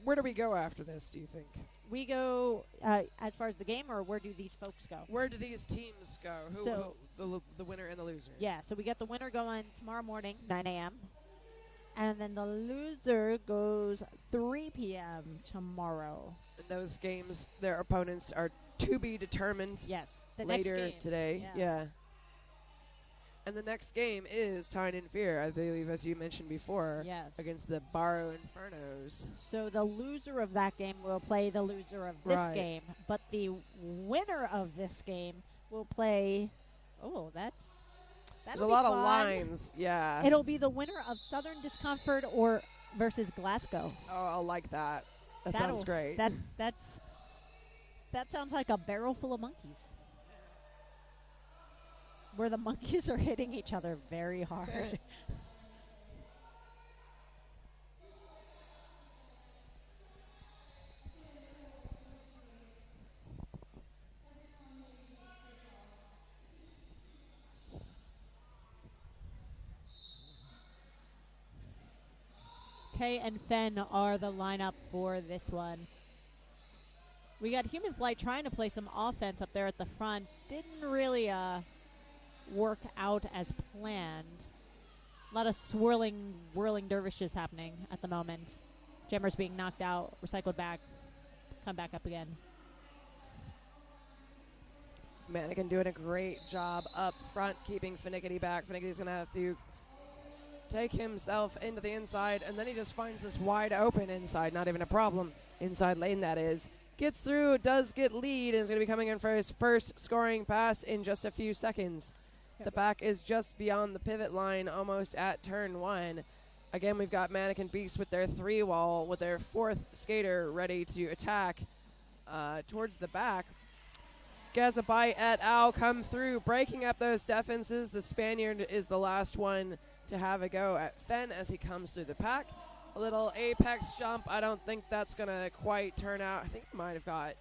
Where do we go after this? Do you think? We go as far as the game, or where do these folks go? Where do these teams go? The winner and the loser? Yeah, so we get the winner going tomorrow morning, 9 a.m. And then the loser goes 3 p.m. tomorrow. And those games, their opponents are to be determined Yes, the later next game. today. Yeah. And the next game is Tyne and Fear, I believe, as you mentioned before, Yes. against the Barrow Infernos. So the loser of that game will play the loser of this Right. game, but the winner of this game will play. Oh, There's that'll a be lot of fun. lines. Yeah. It'll be the winner of Southern Discomfort or versus Glasgow. Oh, I'll like that. That That'll- sounds great. That sounds like a barrel full of monkeys. Where the monkeys are hitting each other very hard. Kay and Fen are the lineup for this one. We got Human Flight trying to play some offense up there at the front. Didn't really work out as planned. A lot of swirling, whirling dervishes happening at the moment. Jammers being knocked out, recycled back, come back up again. Manneken doing a great job up front, keeping Finickety back. Finickety's going to have to take himself into the inside, and then he just finds this wide open inside. Not even a problem. Inside lane, that is. Gets through, does get lead, and is going to be coming in for his first scoring pass in just a few seconds. The back is just beyond the pivot line, almost at turn 1. Again, we've got Manneken Beast with their 3-wall, with their 4th skater ready to attack towards the back. Gazabai et al. Come through, breaking up those defenses. The Spaniard is the last one to have a go at Fen as he comes through the pack. A little apex jump. I don't think that's going to quite turn out. I think he might have got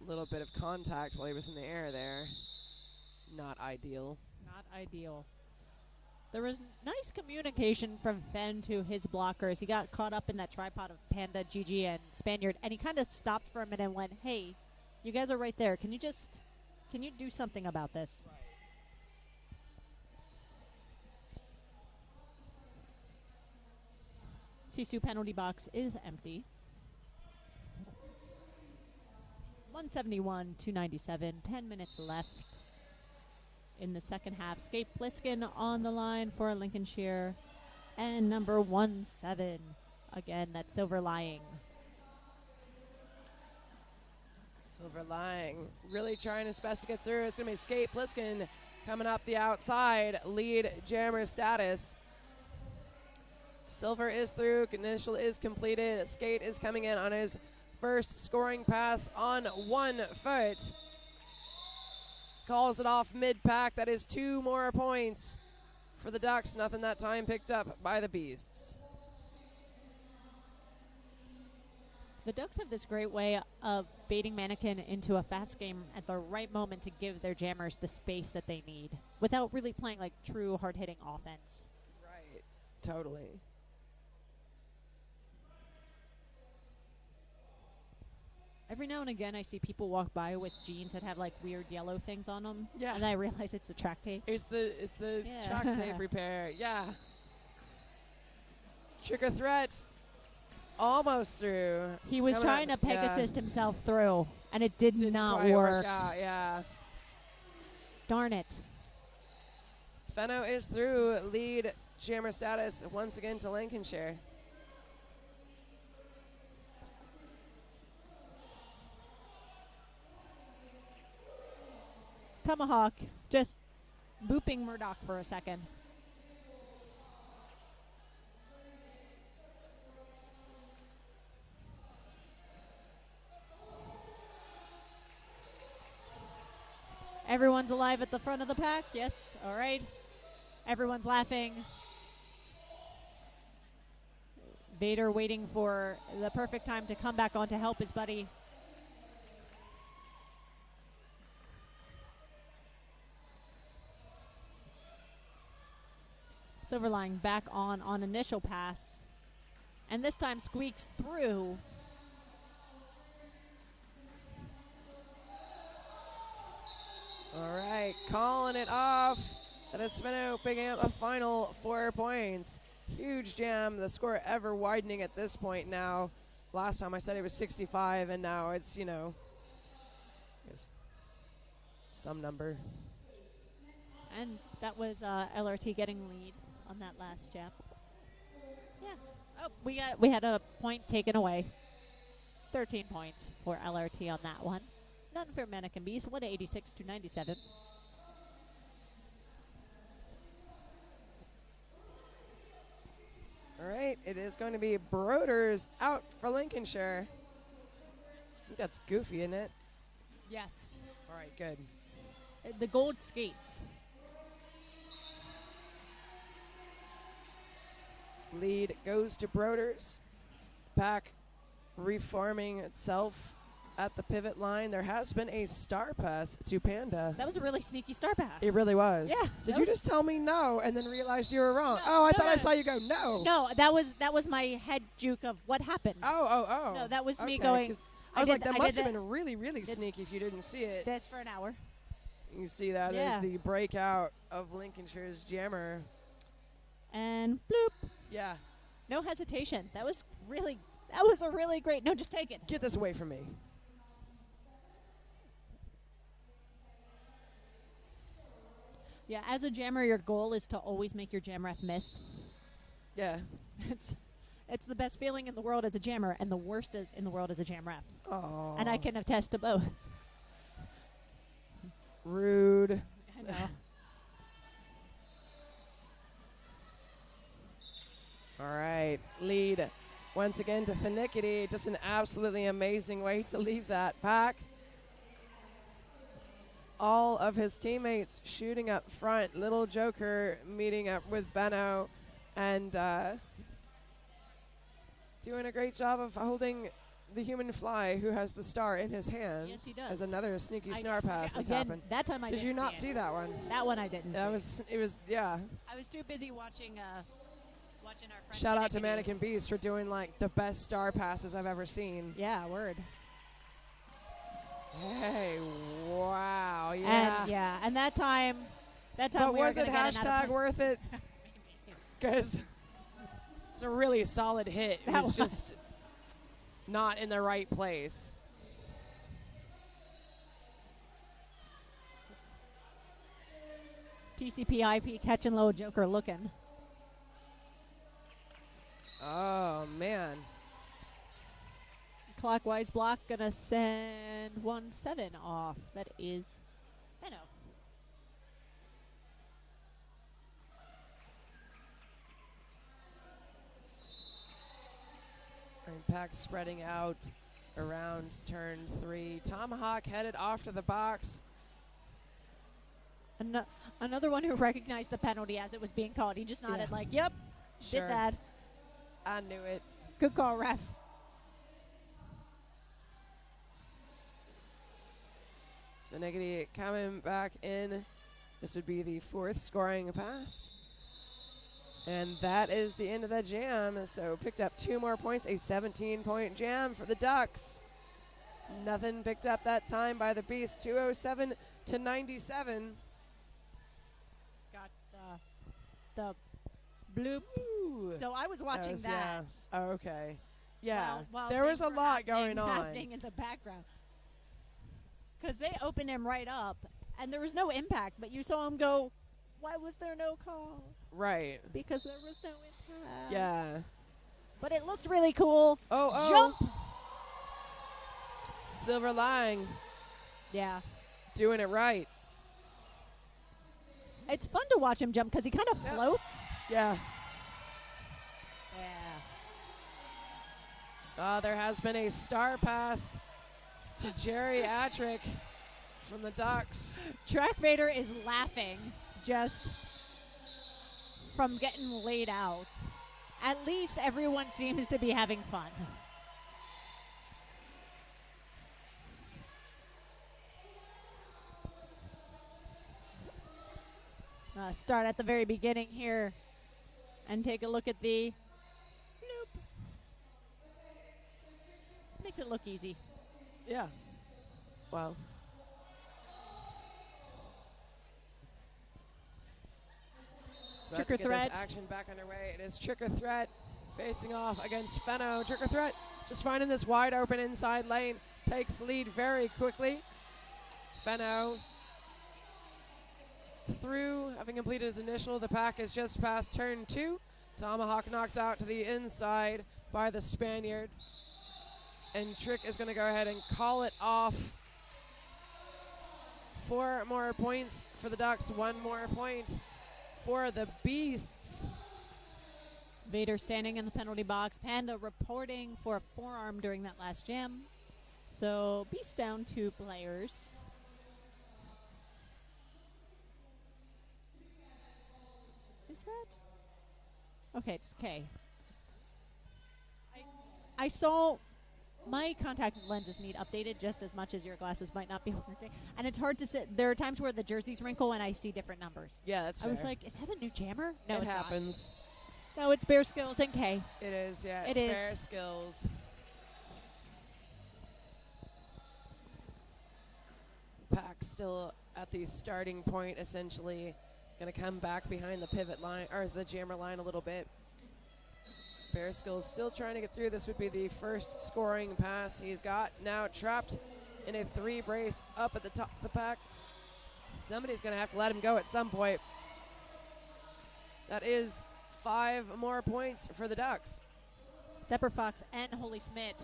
a little bit of contact while he was in the air there. Not ideal. Not ideal. There was nice communication from Fen to his blockers. He got caught up in that tripod of Panda, Gigi, and Spaniard, and he kind of stopped for a minute and went, hey, you guys are right there. Can you do something about this? Sisu penalty box is empty. 171, 297, 10 minutes left in the second half. Skate Pliskin on the line for Lincolnshire. And number 17, again, that's Silver Lying. Silver Lying really trying his best to get through. It's going to be Skate Pliskin coming up the outside. Lead jammer status. Silver is through. Initial is completed. Skate is coming in on his first scoring pass on 1 foot. Calls it off mid-pack. That is 2 more points for the Ducks. Nothing that time picked up by the Beasts. The Ducks have this great way of baiting Manneken into a fast game at the right moment to give their jammers the space that they need without really playing like true hard-hitting offense. Right. Totally. Every now and again, I see people walk by with jeans that have like weird yellow things on them. Yeah. And I realize it's the track tape. It's the Yeah. chalk tape repair. Yeah. Trigger threat. Almost through. He was Coming trying to up, peg yeah. assist himself through, and it did Didn't not quite work. out. Yeah. Darn it. Fenno is through. Lead jammer status once again to Lincolnshire. Tomahawk just booping Murdoch for a second. Everyone's alive at the front of the pack. Yes. All right. Everyone's laughing. Vader waiting for the perfect time to come back on to help his buddy. Silverline back on initial pass. And this time squeaks through. All right, calling it off. That is Sveno picking up a final 4 points. Huge jam. The score ever widening at this point now. Last time I said it was 65, and now it's, it's some number. And that was LRT getting lead on that last jab. Yeah. Oh, we had a point taken away. 13 points for LRT on that one. None for Manneken Beast. 186 to 97. All right, it is going to be Broders out for Lincolnshire. I think that's Goofy, isn't it? Yes. All right, good. The gold skates. Lead goes to Broders. Pack reforming itself at the pivot line. There has been a star pass to Panda. That was a really sneaky star pass. It really was. Yeah. Did you just tell me no and then realized you were wrong? I thought I saw you go no. No, that was my head juke of what happened. Oh. No, that was me Okay, going. 'cause I was like, that must have did been really, really sneaky if you didn't see it. this for an hour. You see that Yeah. as the breakout of Lincolnshire's jammer. And bloop. Yeah. No hesitation. That was a really great. No, just take it. Get this away from me. Yeah, as a jammer, your goal is to always make your jam ref miss. Yeah. It's the best feeling in the world as a jammer, and the worst in the world as a jam ref. Oh. And I can attest to both. Rude. I know. All right, lead once again to Finickety. Just an absolutely amazing way to leave that pack. All of his teammates shooting up front. Little Joker meeting up with Benno and doing a great job of holding the human fly who has the star in his hand. Yes, he does. As another sneaky star pass has happened. That time I Did didn't you not see see that one? That one I didn't see. It was, yeah. I was too busy watching our friend. Shout out to Manneken. Manneken Beast for doing like the best star passes I've ever seen. Yeah, word. Hey, wow, yeah. And that time But we were was it gonna get another hashtag point. worth it? Because it's a really solid hit. It That was just not in the right place. TCP IP catching low, Joker looking. Oh, man. Clockwise block gonna send 1-7 off. That is Benno. And pack spreading out around turn 3. Tomahawk headed off to the box. Another one who recognized the penalty as it was being called. He just nodded like, "Yep, Sure. did that. I knew it. Good call, ref." The negative coming back in. This would be the 4th scoring pass. And that is the end of that jam. So picked up 2 more points, a 17-point jam for the Ducks. Nothing picked up that time by the Beast, 207 to 97. Got the bloop. Ooh. So I was watching that. Yeah. Oh, okay. Yeah. While there was things a were lot going on. happening in the background. Because they opened him right up, and there was no impact, but you saw him go, why was there no call? Right. Because there was no impact. Yeah. But it looked really cool. Oh. Jump! Silver Line Yeah. doing it right. It's fun to watch him jump because he kind of floats. Yeah. Yeah. There has been a star pass to Jerry Atrick from the Ducks. Track Vader is laughing just from getting laid out. At least everyone seems to be having fun. Start at the very beginning here and take a look at the bloop. Makes it look easy. Yeah. Wow. Trick or threat. Action back underway. It is Trick or Threat facing off against Fenno. Trick or Threat just finding this wide open inside lane. Takes lead very quickly. Fenno through, having completed his initial. The pack is just past turn 2. Tomahawk knocked out to the inside by the Spaniard. And Trick is going to go ahead and call it off. 4 more points for the Ducks. 1 more point for the Beasts. Vader standing in the penalty box. Panda reporting for a forearm during that last jam. So Beast down 2 players. Is that? Okay, it's K. I saw my contact lenses need updated just as much as your glasses might not be working. And it's hard to sit. There are times where the jerseys wrinkle and I see different numbers. Yeah, that's fair. I was like, is that a new jammer? No, it it's happens. Not. No, it's Bear Skills and K. It is, yeah. It's It is. Bear Skills. Pack still at the starting point, essentially. Going to come back behind the pivot line, or the jammer line a little bit. Bear Skills still trying to get through. This would be the first scoring pass he's got. Now trapped in a 3 brace up at the top of the pack. Somebody's going to have to let him go at some point. That is 5 more points for the Ducks. Depper Fox and Holy Smith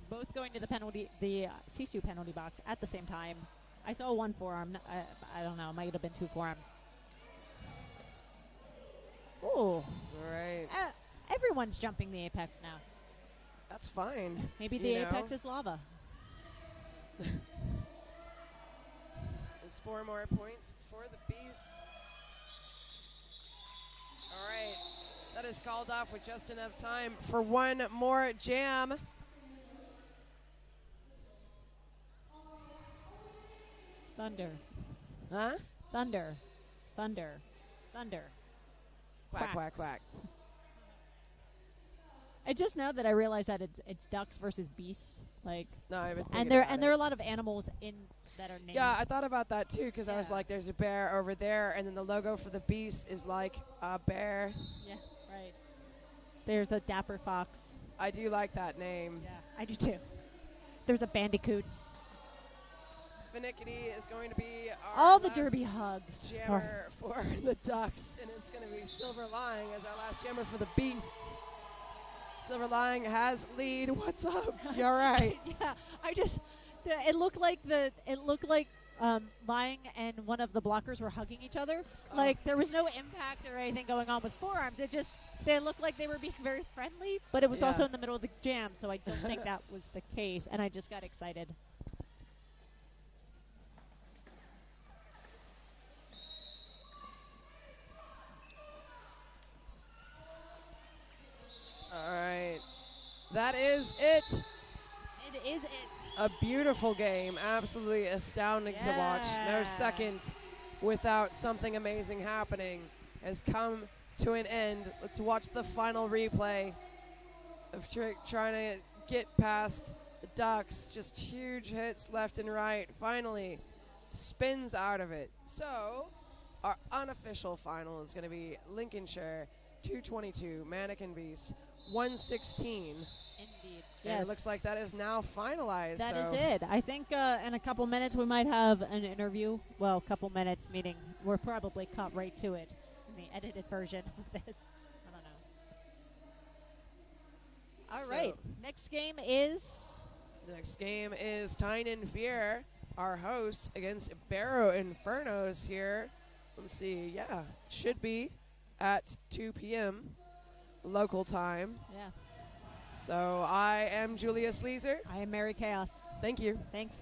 both going to the Sisu penalty box at the same time. I saw 1 forearm. I don't know. Might have been 2 forearms. Ooh. All right. Everyone's jumping the apex now. That's fine. Maybe the apex is lava. There's 4 more points for the Beasts. All right. That is called off with just enough time for 1 more jam. Thunder. Huh? Thunder. Thunder. Thunder. Quack, quack, quack. I just know that I realize that it's ducks versus beasts, like. No, I've been and thinking there are a lot of animals in that are named. Yeah, I thought about that too because I was Yeah. like, "There's a bear over there," and then the logo for the beast is like a bear. Yeah, right. There's a dapper fox. I do like that name. Yeah, I do too. There's a bandicoot. Finickety is going to be All the last derby hugs. Sorry. jammer for the Ducks, and it's going to be Silver Lying as our last jammer for the Beasts. Silver Lying has lead. What's up? You all right? Yeah, it looked like Lying and one of the blockers were hugging each other. Oh. Like there was no impact or anything going on with forearms. They looked like they were being very friendly, but it was Yeah. also in the middle of the jam, so I don't think that was the case. And I just got excited. All right. That is it. It is it. A beautiful game. Absolutely astounding to watch. No Yeah. second without something amazing happening has come to an end. Let's watch the final replay of Trick trying to get past the Ducks. Just huge hits left and right. Finally spins out of it. So our unofficial final is going to be Lincolnshire 222, Manneken Beast 116. Indeed. And Yes. it looks like that is now finalized. That so is it. I think in a couple minutes we might have an interview. Well, a couple minutes, meaning we're probably cut right to it in the edited version of this. I don't know. All So- right. Next game is The next game is Tynan Fear, our host, against Barrow Infernos here. Let's see. Yeah, should be at 2 p.m. local time. yeah. So I am Julia Sleazer. I am Mary Chaos. Thank you. Thanks.